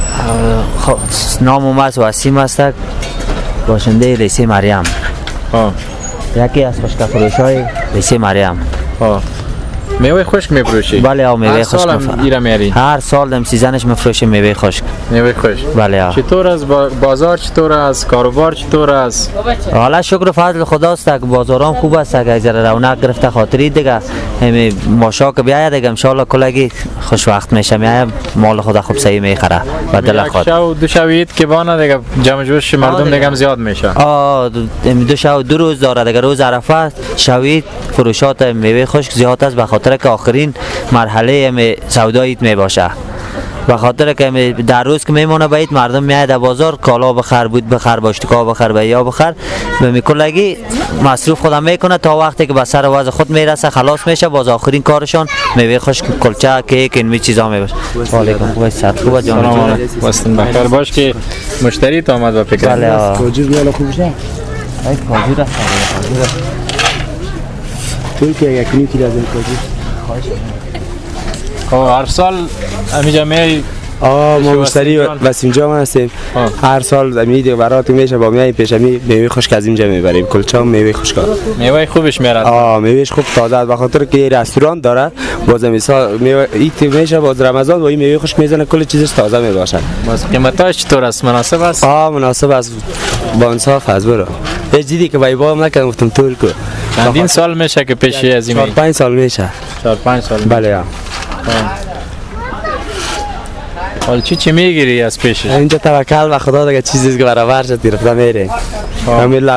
خب نامم از وسیم است، باشنده لیسه مریم. یکی از خشک فروشای لیسه مریم. میوه خشک میفروشی؟ بله میوه خشک. هر سال ایرا میاری؟ هر سال دم سیزنش میفروشیم میوه خشک. میوه خشک. بله. چطور از بازار چطور است؟ کاروبار چطور است؟ حالا شکر فضل خداست که بازارام خوب است که ذره رونق گرفته خاطری دیگه. همین ماشا که بیاید دیگه ان شاء الله کلگی خوش وقت میشه میایم مال خدا خوب صحیح میخره بدل خود. شو دو شوید که بانه دیگه جمع جوش مردم دیگه زیاد میشه. 2 شو 2 روز داره دیگه. روز عرفه شوید فروشات میوه خشک زیاد است به خاطر که آخرین مرحله سوداییت میباشه. به خاطر که در روز که میمونه باید مردم میاد بازار کالا بخر بود بخر باشتکا بخر بیا بخر به میکلگی مصروف خودم میکنه تا وقتی که به سر وضع خود میرسه خلاص میشه باز آخرین کارشون میوه خشک کلچه کیک این چیزا میباشه. علیکم. خوب صحت خوبه جان؟ واسطن بخیر باش که مشتری تو آمد و فکر. بله. کاجور میالا خوبش نه؟ ای کاجور است. طول که یک نیو کیلو از این کاجور. هر سال همیجا می ما مشتری وسیم جان هستیم. هر سال میدیم براتون میشه با میای پیش میوه خشک از اینجا میبریم. کلچه میوه خشک. میوه خوبش میاد. میوهش خوب تازه است به خاطر که رستوران داره. باز مثلا میوه ایت میشه باز رمضان با این میوه خشک میزنه کل چیزش تازه میباشه. باز قیمتاش چطور است؟ مناسب است؟ مناسب است با انصاف از برو. یه چیزی که بایبام نکنم گفتم طول کو. چندین سال میشه که پیش از این 4-5 سال میشه. 4-5 سال. بله. حال چی میگیری از پیشش؟ اینجا توکل به خدا دیگه چیزی که برابر شد گرفته میریم. همین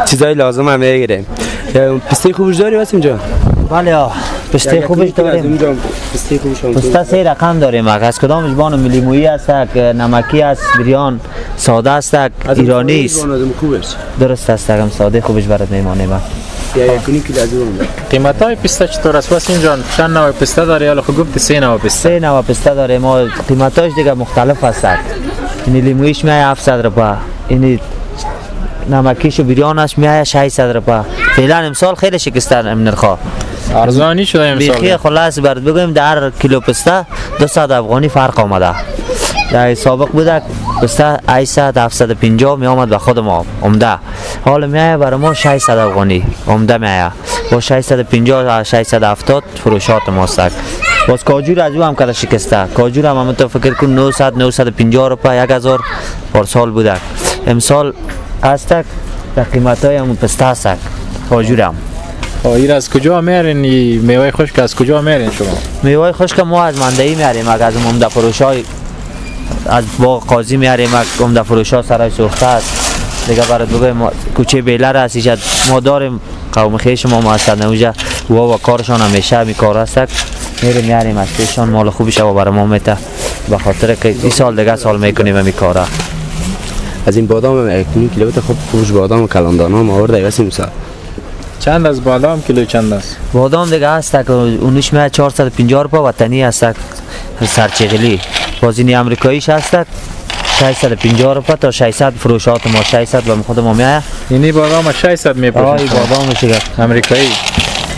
چیزای لازم هم میگیریم. پسته خوبش داری واسه اینجا؟ بله پسته خوبش داریم. پسته 3 رقم داریم. از کدامش بانو لیمویی است، نمکی است، بریان ساده است ایرانی است. درست است هم ساده خوبش برات میمانه من. قیمت های پسته چطور است واسه اینجا؟ چند نوع پسته داره؟ یا خب گفت 3 نوع پسته. 3 نوع پسته داره. ما قیمتاش دیگه مختلف است. این لیمویش میای 700 روپیه. این نمکیش و بریانش میای 600 روپیه. فعلا امسال خیلی شکسته نرخا. ارزانی شده امسال. بیخی خلاص برات بگم در کیلو پسته 200 افغانی فرق آمده. در سابق بوده پسته 800 750 می آمد به خود ما عمده. حالا میایه برای ما 600 افغانی عمده میایه. با 650 670 فروشات ماست. باز کاجور از او هم کلا شکسته. کاجور هم تو فکر کن 900 950 روپیه 1000 پارسال بوده. امسال هست در قیمت های همون پسته هست کاجور هم. این از کجا میارین؟ میوه خشک از کجا میارین شما؟ میوه خشک ما از مندهی میاریم. از عمده فروشای از باغ قاضی میاریم. عمده فروشا سرای سوخته است دیگه. برات بگم کوچه بیلر است اینجا ما داریم. قوم خیش ما هستند اونجا و کارشان همیشه می کار است. میاریم از پیشان مال خوبش و برای ما میته. به خاطر که این سال دیگه سال میکنیم می کاره. از این بادام 1 کیلومتر خوب فروش بادام کلاندانا ما آورده واسه مثلا. چند از بادام کیلو چند است؟ بادام دیگه هست که اونش میاد 450 روپیه وطنی است سرچغلی. بازینی امریکاییش هست 650 روپیه تا 600 فروشات ما 600 به خود ما میاد. یعنی بادام 600 میپوشن. این بادامش دیگه امریکایی.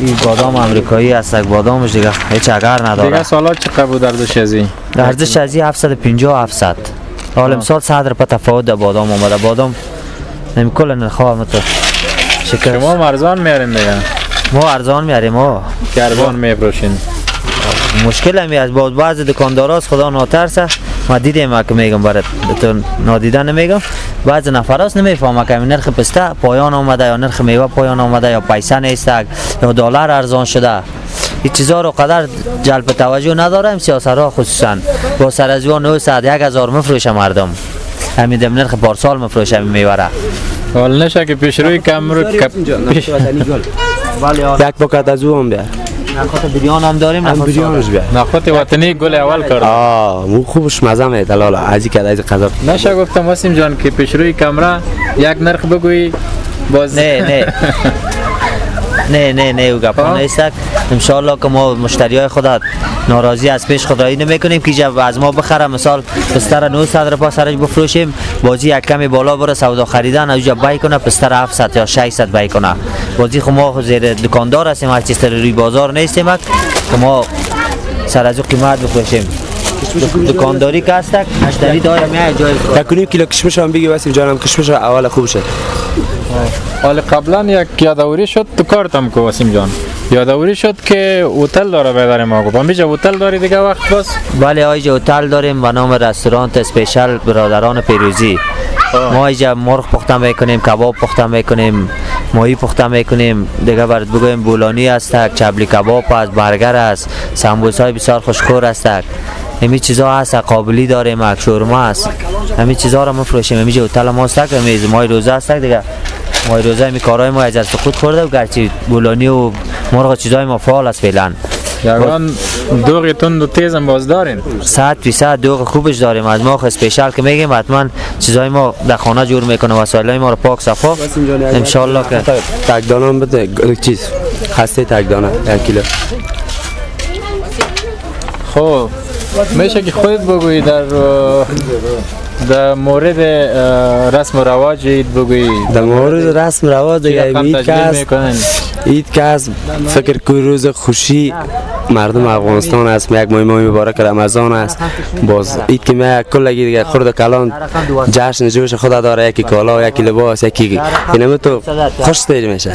این بادام امریکایی است. بادامش دیگه هیچ اگر نداره. دیگه سالات چقدر بود ارزش ازی؟ ارزش ازی 750 700. حالا امسال 100 روپیه تفاوت در بادام اومده. بادام نمیکل نرخا متو شما ارزان میارین دیگه. ما ارزان میاریم. ما گربان میفروشین. مشکل همی از بعض دکانداراست خدا ناترسه. ما دیدیم که میگم برات تو نادیدن نمیگم. بعض نفراست نمیفهمه که نرخ پسته پایان آمده یا نرخ میوه پایان آمده یا پیسه نیست یا دلار ارزان شده. این چیزا رو قدر جلب توجه نداره. سیاست‌ها خصوصا با سر از 900 1000 مفروشه مردم. همین دم نرخ پارسال مفروشه میوره. حال نشه که پیشروی کم رو یک پاکت از او هم بیار. نخوت بریان هم داریم. بریانش بیار. نخوت وطنی گل اول کرد. مو خوبش مزه میاد لالا. ازی که از قضا نشه گفتم واسیم جان که پیشروی کمره یک نرخ بگویی باز نه او گپا نیست. انشالله که ما مشتریای خدا ناراضی از پیش خدایی نمیکنیم که جب از ما بخره. مثال پستر 900 روپیه سرش بفروشیم بازی یک کمی بالا بره سودا خریدن اوجا بای کنه پستر 700 یا 600 بای کنه. بازی خو ما زیر دکاندار هستیم هر چیز روی بازار نیستیم که ما سر از قیمت بفروشیم. دکانداری که هست مشتری داره میای جای تکنیم کیلو کشمش هم بگی واسه جانم کشمش اول خوب شد. حالا قبلا یک یادآوری شد تو کارتم که واسیم جان یادآوری شد که هتل داره بیدار ما گفت هم بیجا هتل داری دیگه وقت باز. بله آیجا هتل داریم به نام رستوران اسپیشال برادران پیروزی. ما اینجا مرغ پخته میکنیم، کباب پخته میکنیم، ماهی پخته میکنیم دیگه. برات بگویم بولانی است، چبلی کباب است، برگر است، سمبوسای بسیار خوشخور است. همین چیزا هست. قابلی داریم، شورما است. همین چیزا رو میفروشیم. همین هتل ما است که میز مای روزه است دیگه. مای روزه می کارهای ما از سقوط خورده و گرچه بولانی و مرغ چیزای ما فعال است فعلا. یگان دوغ تند و تیز هم باز دارین؟ 100% دوغ خوبش داریم. از ما اسپیشال که میگیم حتما چیزای ما در خانه جور میکنه وسایلای ما رو پاک صفا ان شاء الله که تک دانه بده چیز هسته تک دانه 1 کیلو. خب میشه که خودت بگویی در مورد رسم و رواج اید بگویی. در مورد رسم و رواج دیگه اید که از فکر که روز خوشی مردم افغانستان است. یک ماه مبارک رمضان است. باز اید که ما کلگی دیگه خورد کلان جشن جوش خدا داره. یکی کالا یکی لباس یکی اینم تو خوش دیر میشه.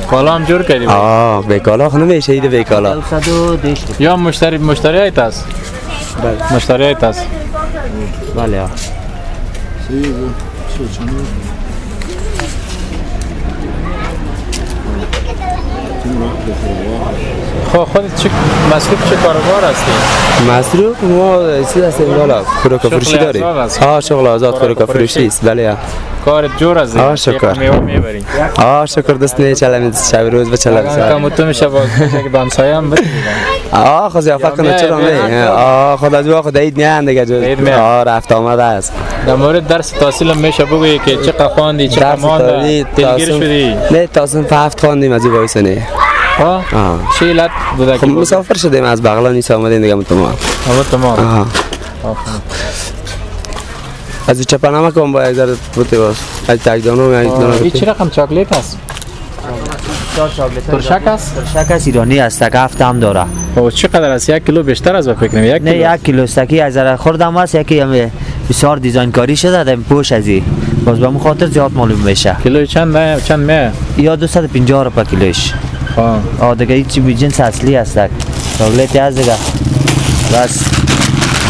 کالا هم جور کردی؟ به کالا خو نمیشه اید به کالا. یا مشتری ایت است؟ بله مشتری ایت است. بله خب خودت چه مصروف چه کاربار هستی؟ مصروف ما چیز هستیم والا فروش فروشی داریم. شغل آزاد فروش فروشی است. بله کارت جور از آه، شکر. میوه میبری شکر دست نیچلم شب روز بچلم کم تو میشه باز که به همسایه هم بدی خود زیافت کنه چرا نه خود از خود عید میان دیگه جو رفت آمده است. در مورد درس تحصیل هم میشه بگویی که چقدر خواندی چقدر مانده دلگیر شدی؟ نه تا صنف 7 خواندیم از این وایس نه. چه علت بوده خب مسافر شدیم از بغلان نیست آمدیم دیگه تمام. تمام. از این چپنامه کم با یک ذره بوده باز. از تکدانو این چه رقم چاکلیت هست؟ ترشک است؟ ترشک است ایرانی است که هفت هم داره. و چقدر است؟ 1 کیلو بیشتر از فکر کنم 1 کیلو. نه 1 کیلو است که از ذره خوردم است یکی هم بسیار دیزاین کاری شده در پوش ازی. باز به خاطر زیاد معلوم میشه. کیلو چند می؟ یا 250 روپیه کیلوش. دیگه هیچ بی جنس اصلی است. چاکلیت از دیگه. بس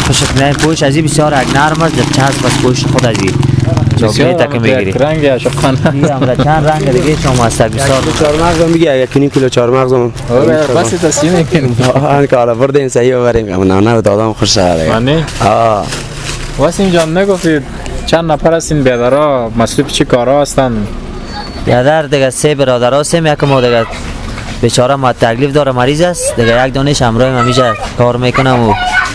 خوشت نه پوش ازی بسیار نرم است در چسب بس پوش خود ازی. چاکلیت که میگیری. رنگ اشقان. هم چند رنگ دیگه شما است بسیار. 4 مغز میگه 1 کیلو 4 مغز. بس تصمیم میکنیم. آن کالا بردیم صحیح ببریم. نه دادم خوش شده. معنی؟ واسیم جان نگفتید چند نفر هستین بیادرها مصروف چی کارا هستن؟ بیادر دیگه 3 برادر هستیم یکم ما دیگه بیچاره ما تکلیف داره مریض است دیگه یک دانش همراه ما میشه کار میکنم و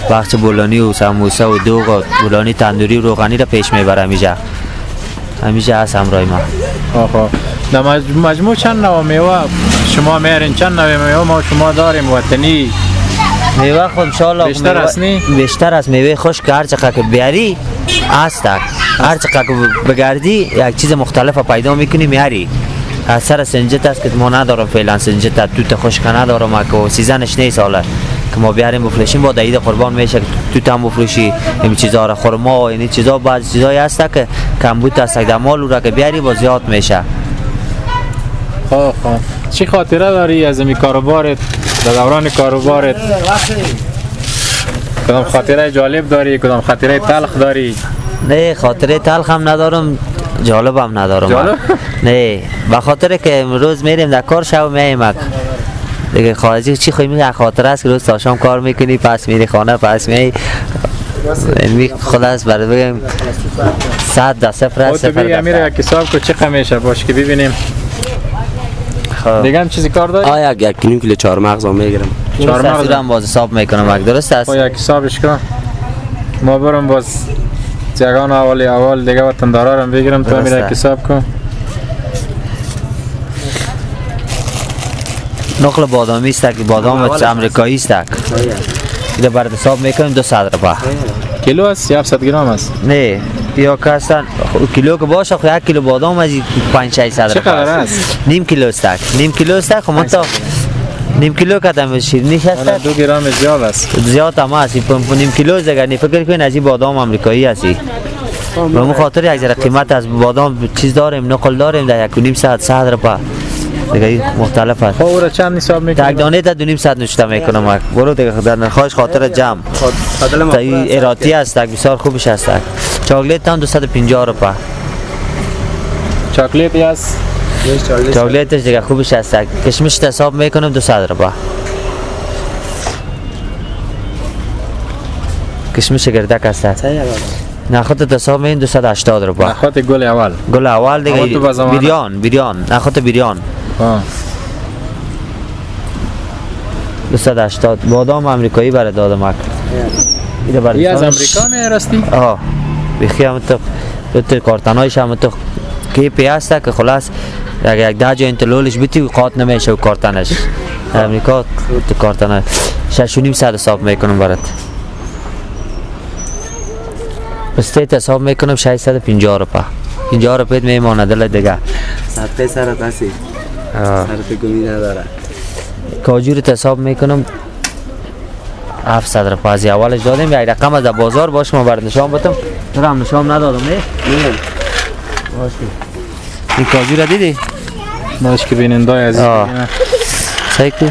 بخش بولانی و سموسه و دوغ و بولانی تندوری و روغنی را پیش میبره همیشه هست همراه ما. در مجموع چند نوع میوه شما میارین؟ چند نوع میوه ما شما داریم وطنی؟ میوه خود انشاءالله بیشتر است نی؟ بیشتر از میوه خشک هر چقدر که بیاری هست هر چقدر که بگردی یک چیز مختلف پیدا میکنی میاری. از سر سنجت است که ما ندارم فعلا سنجت توت خشک ندارم که سیزنش نیست حالا که ما بیاریم بفروشیم با عید قربان میشه توت هم بفروشی این چیزا را خرما و این چیزا بعضی چیزایی هست که کمبود است در مال را که بیاری با زیاد میشه. چی خاطره داری از این کاروبارت در دوران کاروبارت؟ کدام خاطره جالب داری کدام خاطره تلخ داری؟ نه خاطره تلخ هم ندارم جالب هم ندارم. جالب؟ نه به خاطر که امروز میریم در کار شب میایم دیگه خارجی چی خواهیم خاطره است که روز تا شام کار میکنی پس میری خانه پس میای خلاص برای بگم 100 در صفر است تو بگی امیر یک حساب کو چقدر میشه باش که ببینیم دیگه هم چیزی کار داری؟ 1 کیلو 4 مغز میگیرم 4 مغز هم باز حساب میکنم درست است؟ یک حسابش کن ما برم باز جگان اول دیگه وطندارا رو بگیرم تو امیر یک حساب کن. نقل بادامی است که بادام امریکایی است اینو برات حساب میکنیم 200 روپیه کیلو است یا 700 گرم است؟ نه یا کاستن کیلو که باشه خو 1 کیلو بادام از 5 600 روپیه چقدر است؟ نیم کیلو است نیم کیلو است خو تا نیم کیلو کدام شیرینی هست 2 گرم زیاد است زیاد هم است نیم کیلو دیگه نه فکر کن از این بادام امریکایی است به اون خاطر یک ذره قیمت از بادام چیز داریم نقل داریم در 1.5 ساعت 100 روپیه دیگه مختلف است. خب چند حساب میکنی؟ یک دانه تا 2.5 ساعت نوشته میکنم برو دیگه در خواهش خاطر جمع تا این اراتی است بسیار خوبش است. چاکلیت هم 250 روپیه چاکلیتی است؟ چاکلیتش دیگه خوبش است کشمش حساب میکنم 200 روپیه کشمش گردک است نخوت حساب میکنم 280 روپیه نخوت گل اول دیگه بیریان نخوت بیریان 280 بادام امریکایی برای دادم ای از امریکا میرستی؟ بخی هم تو کارتنایش هم تو کیپی هسته که خلاص یک 10 جا انتلولش بیتی قاط نمیشه و کارتنش امریکا تو کارتنای 6.5 ساعت حساب میکنم برات استیت حساب میکنم 650 روپیه 50 روپیه میمانه دل دیگه سطح سرت هستی سرت گمی نداره کاجور حساب میکنم 700 روپیه از اولش دادیم یک رقم از بازار باش ما برات نشان بدم تو هم نشان ندادم نه باشه این کاجور دیدی باش که بیننده عزیز صحیح کو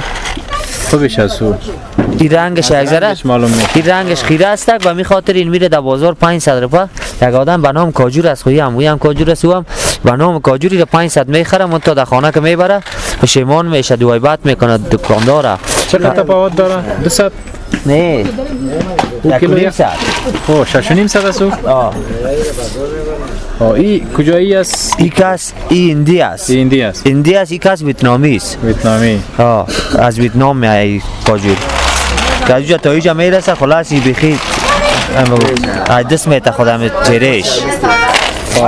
خوبش است این رنگش یک ذره این رنگش خیره است و می خاطر این میره در بازار 500 روپیه یک آدم به نام کاجور است خویی هم کاجور است هم به نام کاجوری را 500 میخره من تا در خانه که میبره پشیمان میشه دوایبت میکنه دکاندار چقدر تفاوت داره 200 نه یک و نیم ساعت. خب 6.5 ساعت است. این کجایی است؟ این کس این هندی است. هندی است. هندی است. این کس ویتنامی است. ویتنامی. از ویتنام میاد کاجور. کاجور تا اینجا میرسه خلاص بخیر. دست میته خودم تیرش.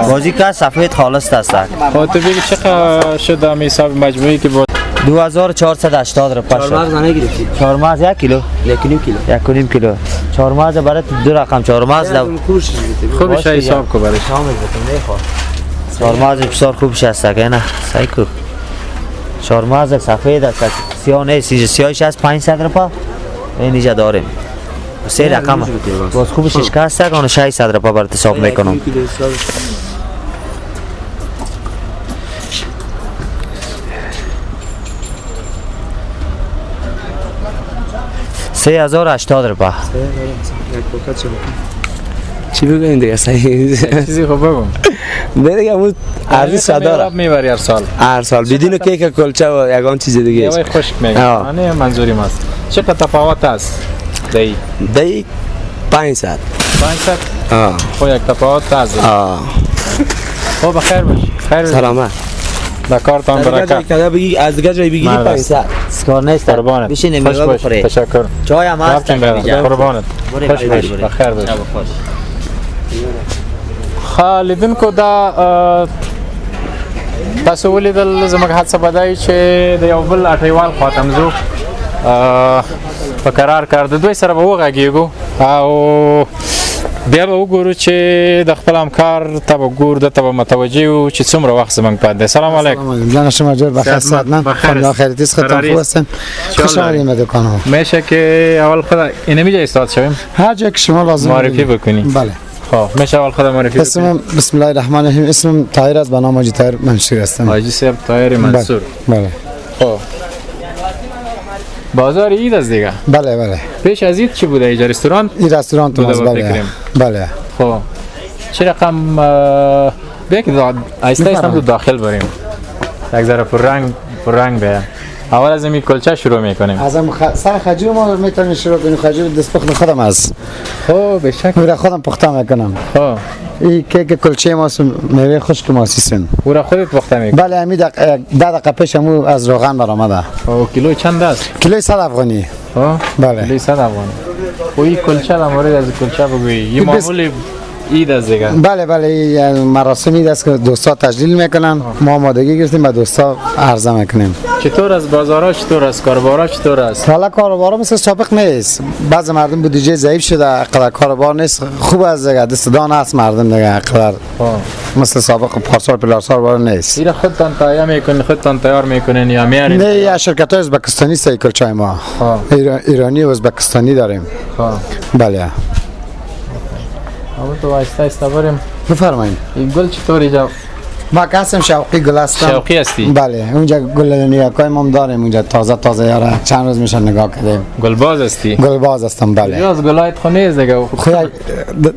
بازی که سفید خالص است. تو بگی چقدر شد هم حساب مجموعی که بود؟ 2480 روپیه شد. چهارمغز نگرفتی؟ چهارمغز 1 کیلو؟ 1.5 کیلو. چهارمغز برای دو رقم چهارمغز خوبش حساب کو برش. چهارمغز بسیار خوبش است که نه صحیح کو. چهارمغز سفید است. سیاه نیست. سیاهش از 500 روپیه. این اینجا داریم. سه رقم. باز خوبش شکست است. اون 600 روپیه برات حساب میکنم. 3080 روپیه. چی بگویم دیگه صحیح چیزی خوب بگم. نه دیگه اون ارزی صداره میبری هر سال بدون کیک کلچه و یگان چیز دیگه یه خشک میگم. من منظوریم است. چقدر تفاوت است؟ دی 500 خب یک تفاوت است. خب بخیر باش. خیر سلامت. با کارتان برکت. بگی از دیگه جای بگیری 500 سکار نیست. قربانت. بشین میوه بخوری. تشکر. چای هم هست. قربانت. خوش باش. بخیر باش. خالدین کو دا تاسو ولیدل زموږ حادثه بدای چې د یو بل اټیوال خاتم زو په قرار کار د دوی سره به وغږیږو او بیا به وګورو چې د خپل همکار ته به ګور د ته به متوجه یو چې څومره وخت زموږ پاتې دی. سلام علیکم. جان شما جور بخیر سعادتمند. خدا خیرتی است. خدمت خوب هستم. خوش آمدید به دکان. میشه که اول خدا اینمی جای استاد شویم هر جا که شما لازم معرفی بکنی. بله. خب میشه اول خدا معرفی بکنی. بسم الله الرحمن الرحیم. اسمم طاهر است. به نام حاجی طاهر منصور هستم. حاجی صاحب طاهر منصور. بله. خب بازار عید است دیگه. بله. پیش از عید چی بوده اینجا رستوران؟ این رستوران تو بله. خب چه رقم بیا که آیسته تو داخل بریم. یک ذره پر رنگ بیا. اول از این کلچه شروع میکنیم. از سر خجور ما میتونیم شروع کنیم. خجور دست پخت خودم است. خب به شک میره خودم پخته میکنم. خب این کیک کلچه ما میوه خشک ما سیستم. پورا خودت پخته میکنی؟ بله همین 10 دقیقه پیش همو از روغن برآمده. او کیلو چند است؟ کیلو 100 افغانی. بله. کیلو 100 افغانی. و این کلچه در مورد از کلچه بگویی. این معمولی عید است دیگه. بله مراسم عید است که دوستا تجلیل میکنن. ما آمادگی گرفتیم به دوستا عرضه میکنیم. چطور از بازارها چطور است؟ کاروبارها چطور است؟ حالا کاروبارها مثل سابق نیست. بعضی مردم بودجه ضعیف شده. اقدر کاروبار نیست. خوب از دیگه دستدان است مردم دیگه اقدر مثل سابق پارسال پلارسال بار نیست. اینا خودتان تهیه میکنین خودتان تیار میکنین یا میارین؟ نه یا شرکت های ازبکستانی کلچه ما. ایرانی و ازبکستانی داریم. بله. اما تو آیسته بریم. بفرمایید. این گل چطور اینجا؟ ما قسم شوقی گل هستم. شوقی هستی؟ بله اونجا گل نیاکای ما داریم اونجا تازه یاره چند روز میشه نگاه کردیم. گلباز هستی؟ گلباز هستم بله. یا از گلایت خونه است دیگه.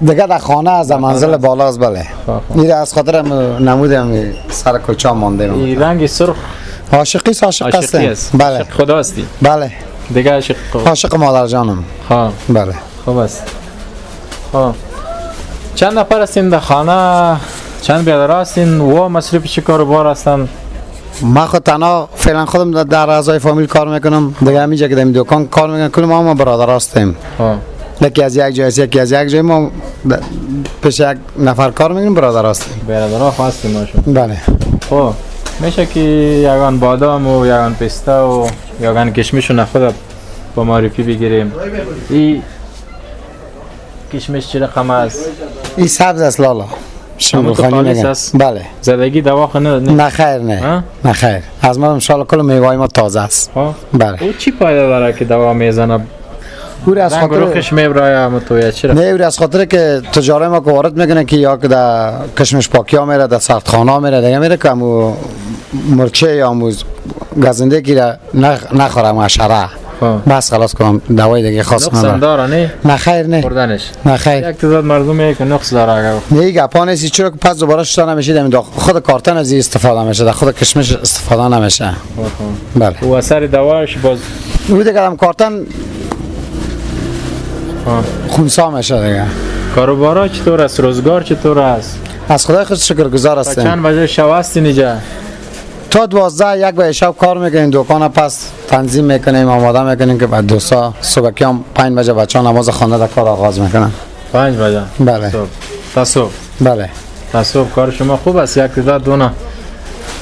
دیگه در خانه از منزل بالاست بله. میره از خاطر نمودم سر کلچه مانده. این رنگ سرخ عاشقی است. بله. خدا هستی؟ بله. دیگه عاشق مادر جانم. بله. خوب است. چند نفر هستین در خانه؟ چند بیادر هستین و مصروف چه کاروبار هستن؟ ما خود تنها فعلا خودم در اعضای فامیل کار میکنم. دیگه همینجا که در دکان کار میکنم کل ما برادر هستیم. یکی از یک جای است یکی از یک جای ما پیش یک نفر کار میکنیم برادر هستیم. برادرها هستیم ماشون. بله. خب میشه که یگان بادام و یگان پسته و یگان کشمش رو خود با معرفی بگیریم. این کشمش چه رقم است؟ این سبز است لالا. شما خانی میگن. بله. زدگی دوا خونه نه خیر نه خیر. از ما ان شاء الله کل میوه ما تازه است. بله. او چی فایده داره که دوا میزنه؟ او از خاطر روخش میبره متوجه چرا؟ نه او از خاطر که تجاری ما که وارد میکنه که یا که در کشمش پاکی ها میره در سردخانه میره دیگه میره که همو مرچه یا همو گزنده که نخوره مشره. بس خلاص کنم دوای دیگه خاص کنم. نقص داره نه خیر نه. خوردنش. نه خیر. یک تعداد مردم میگه که نقص داره اگر. نه گپا نیست چرا که پس دوباره شتا نمیشه در خود کارتن از استفاده میشه در خود کشمش استفاده نمیشه. بله. و اثر دواش باز او دیگه هم کارتن خونسا میشه دیگه. کاروبارا چطور است؟ روزگار چطور است؟ از خدای خود شکرگزار هستیم. چند بجه شب هستین اینجا؟ تا 12 یک بجه شب کار میکنیم، دکان پس تنظیم میکنیم، آماده میکنیم که بعد دوستا صبحکی هم 5 بجه بچه ها نماز خانه در کار آغاز میکنن. 5 بجه؟ بله. تا صبح؟ بله. تا صبح کار شما خوب است، یک تا دو نه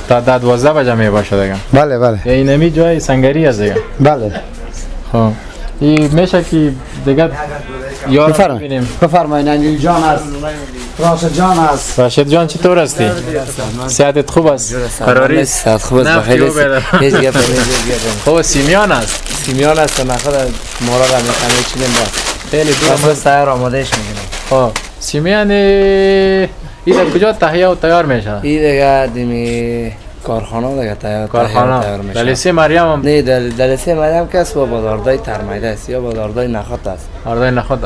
تا 12 بجه می باشه دیگه. بله بله. این نمی جای سنگری است دیگه. بله. خب این میشه که دیگه یار ببینیم. بفرمایید. انجیل جان است، راشد جان است. راشد جان چطور هستی؟ صحتت خوب است؟ قراری صحت خوب است، بخیر است. هیچ گپ نیست. خوب سیمیان است. سیمیان است، نخود مورا را میخوام چیزی باز. خیلی دور است، تیار آمادهش میکنیم. خب سیمیان این کجا تهیه و تیار میشه؟ این دیگه دیمی کارخانه دیگه تیار میشه. دلیسه مریم هم نه دلیسه مریم که است با بازاردای ترمیده است یا بازاردای نخود است. بازاردای نخود.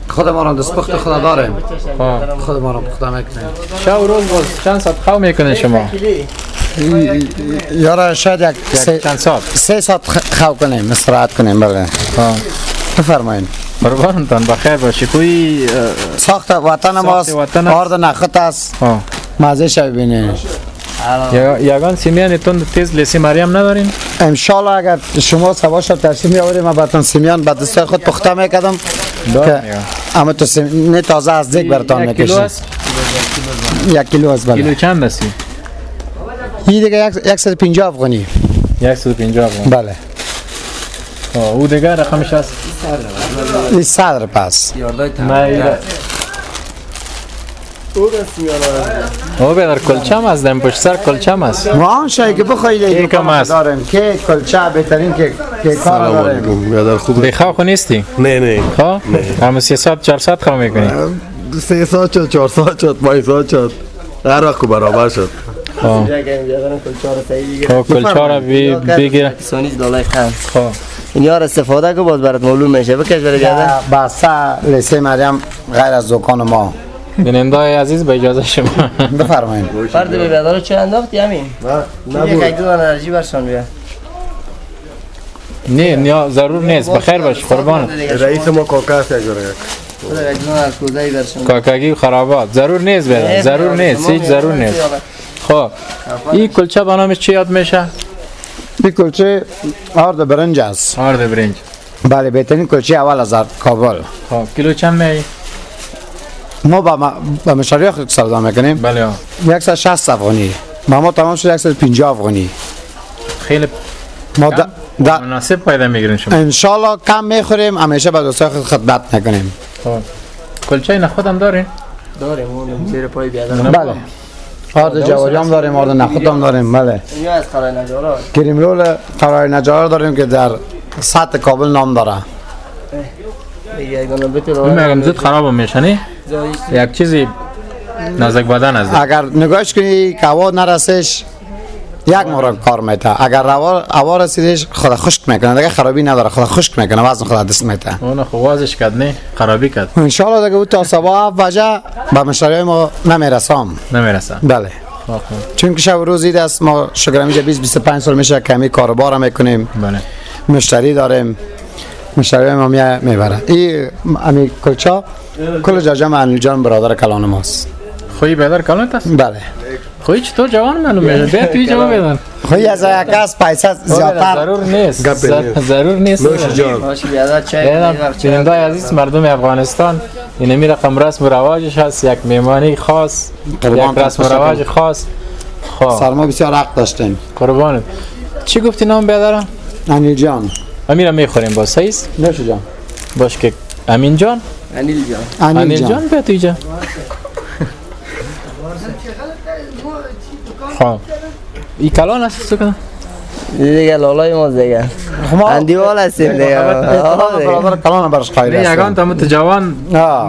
خود ما را دستپخت خدا داریم. خود ما را پخته میکنیم. شب و روز باز چند ساعت خواب میکنین شما؟ یارا شاید یک چند ساعت؟ 3 ساعت خواب کنیم، استراحت کنیم. بله. بفرمایید. قربانتان بخیر باشی. کوی ساخت وطن ماست، آرد نخود است. مزه شو ببینید. یگان سیمیان تون تیز لیسی مریم ندارین؟ انشالله اگر شما سوا شب تشریف میآورید ما براتون سیمیان به دستای خود پخته میکردم که اما تو سیمیان تازه از دیگ براتون میکشیم. 1 کیلو است. بله. کیلو چند است؟ این دیگه 150 افغانی. 150 افغانی. بله. او دیگه رقمش است؟ این صدر پس. او بیادر کلچه هم از دم پشت سر کلچه هم است. ما شایی که بخواهی لیگه کم داریم که کلچه بهترین که کار داریم. بیادر خوب بخواه خو نیستی؟ نه خواه؟ همه 300 400 خواه میکنی؟ 300 شد 400 شد 500 شد هر وقت برابر شد. خب کلچه را بگیره. سونیز دالای خان. خب این یار استفاده که باز برات معلوم میشه. بکش برای بیادر. بسته لیسه مریم غیر از دکان ما. بیننده های عزیز به اجازه شما بفرمایید. فرد به بیادر چه انداختی همین؟ یک دو انرژی برشان بیا. نه ضرور نیست. بخیر باش قربان. رئیس ما کاکا است کاکاگی خرابات ضرور نیست بیادر. ضرور نیست. هیچ ضرور نیست. خب این کلچه با نامش چی یاد میشه؟ این کلچه آرد برنج است. آرد برنج. بله بهترین کلچه اول از کابل. خب کیلو چند می؟ ما با مشتری خود سودا میکنیم. بله. 160 افغانی. با ما تمام شد 150 افغانی. خیلی ما مناسب پیدا میگیرین شما. انشالله کم میخوریم، همیشه به دوستای خود خدمت میکنیم. خب کلچه نخود هم دارین؟ داریم اون زیر پای بیادر. بله. آرد جواری هم داریم، آرد نخود هم داریم. بله. اینجا از قرای نجارا. کریم رول قرای نجار داریم که در سطح کابل نام داره. میگم زود خراب میشه نه؟ یک چیزی نازک بدن است. اگر نگاهش کنی که هوا نرسش یک مورد کار میته. اگر هوا رسیدش خود خشک میکنه دیگه، خرابی نداره، خود خشک میکنه، وزن خود دست میته. اون خوازش کرد نه خرابی کرد. ان شاء الله دیگه تا صبح وجه به مشتری ما نمیرسم. بله. چون که شب روز عید است، ما شکرمی 20 25 سال میشه کمی کاروبار میکنیم. بله. مشتری داریم. مشتری ما میبره. این امی کلچا کل جاجم انیل جان برادر کلان ماست. خوی برادر کلان است؟ بله. خوی چطور جوان معلوم میشه؟ بیا توی جوان بدن. خوی از یک کس پیسه زیادتر ضرور نیست. ضرور نیست. نوش جان. باشه بیادر چای. بیننده عزیز مردم افغانستان این می رقم رسم و رواجش هست، یک میمانی خاص، یک رسم و رواج خاص. خب سرما بسیار حق داشتیم. قربانت. چی گفتی نام بیادر؟ انیل جان. امیرم میخوریم با سایز؟ نوش جان. باش که امین جان؟ انیل جان. انیل جان بیا توی جا. خب این کلان هست تو کنم؟ دیگه لالای ما دیگه اندیوال هستیم دیگه. برادر کلان برش خیر است. یگان تا جوان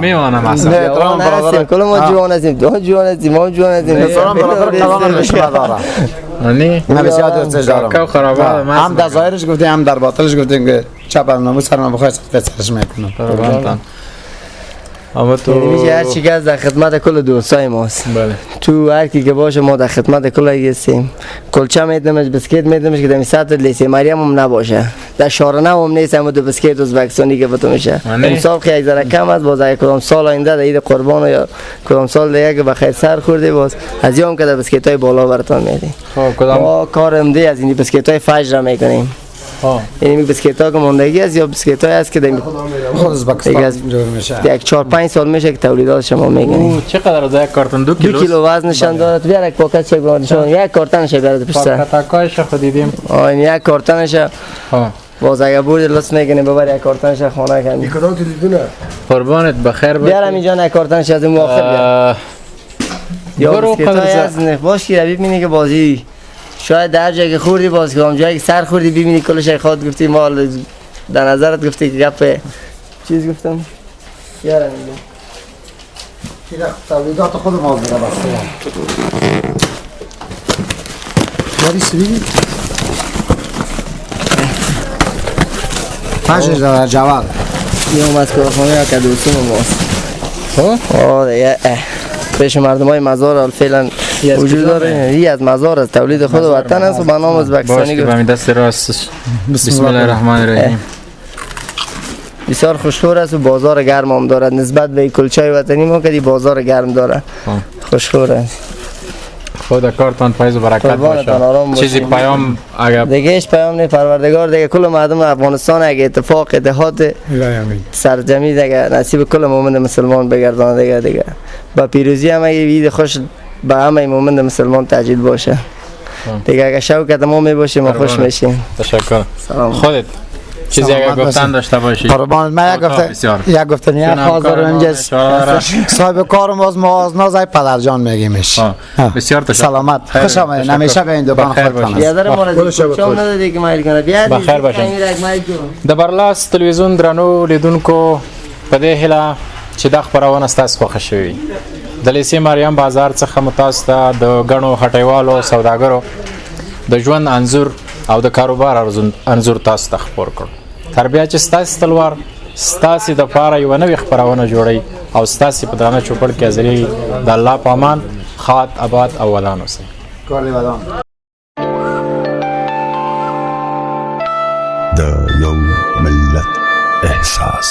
میمانم اصلا. جوان هستیم، کل ما جوان هستیم، ما جوان هستیم. برادر کلان نشما داره. نه بسیار دوستش دارم. هم در ظاهرش گفتیم هم در باطنش گفتیم که چپ ناموس سرم بخواه سخت سرش میکنم. اما تو میشه هر چی که از در خدمت کل دوستای ماست. بله. تو هر کی که باشه ما در خدمت کل هستیم. کلچه میدمش، بسکیت میدمش که در سطح لیسه مریم هم نباشه. در شارنه هم نیست، اما دو بسکیت ازبکستانی که بتو میشه. امسال که یک ذره کم است، باز اگه کدام سال آینده در عید قربان یا کدام سال دیگه که بخیر سر خورده باز از یوم که در بسکیت های بالا براتون میدیم. ما کار عمده از این بسکیت های فجر میکنیم. یعنی بسکیت ها که ماندگی است یا بسکیت های است که در خود ازبکستان جور میشه. یک 4-5 سال میشه که تولیدات شما میگنیم. چقدر از یک کارتون 2 کیلو؟ 2 کیلو وزنشان داره. تو بیار یک پاکت چک بردشون یک کارتنش بیاره پیش سر. پاکتاکایش خود دیدیم. این یک کارتنش باز اگه بود لس میگنی ببر یک کارتنش خانه کنی. کدام تو دیدونه؟ قربانت بخیر باش. بیارم اینجا یک کارتنش از این آخر بیار. یا بسکیت های از باش که ببینی که بازی شاید در جایی که خوردی باز که جایی که سر خوردی ببینی کلش خود گفتی مال در نظرت گفتی که گپ چیز گفتم یارم میگم چیزا تولیدات خود ما دیگه بس داری سوی 5000 جواب میام از کارخانه که دوستم ماست دیگه پیش مردم های مزار فعلا وجود داره. این از مزار از تولید خود وطن است و به نام ازبکستانی گفت. باشه دست راستش. بسم الله الرحمن الرحیم. بسیار خوشخور است و بازار گرم هم دارد نسبت به کلچه وطنی ما که بازار گرم داره. خوشخور است. خدا کارتان فیض و برکت باشه. چیزی پیام اگر دیگه هیچ پیام نه پروردگار دیگه کل مردم افغانستان اگه اتفاق اتحاد سرجمی دیگه نصیب کل مومن مسلمان بگردانه دیگه با پیروزی هم اگه عید خوش به همه مومن مسلمان تعجیل باشه دیگه اگه شوکت ما میباشیم ما خوش میشیم. تشکر. خودت چیزی اگر گفتن داشته باشی. قربان من یک گفتن یک حاضر اینجاست صاحب کارم باز موازنازای پدرجان میگیمش. بسیار تشکر. سلامت خوش آمدید همیشه به این دکان خودتان بیادر ما را چون ندادی که مایل کنه بیاد بخیر باشین. د برلاس تلویزیون درنو لیدونکو په دې هیله چې دا خپرونه ستاسو خوښه شوې د لیسې مریم بازار څخه مو تاسو ته د ګڼو هټیوالو سوداګرو د ژوند انځور او د کاروبار انځور تاسو ته خپور کړو تر بیا چې ستاسو تلوار ستاسو د پاره یو نوې خپرونه جوړی او ستاسو په درانه چوپړ کې حاضرې د الله په امان خاط آباد او ودان اوسئ. د یو ملت احساس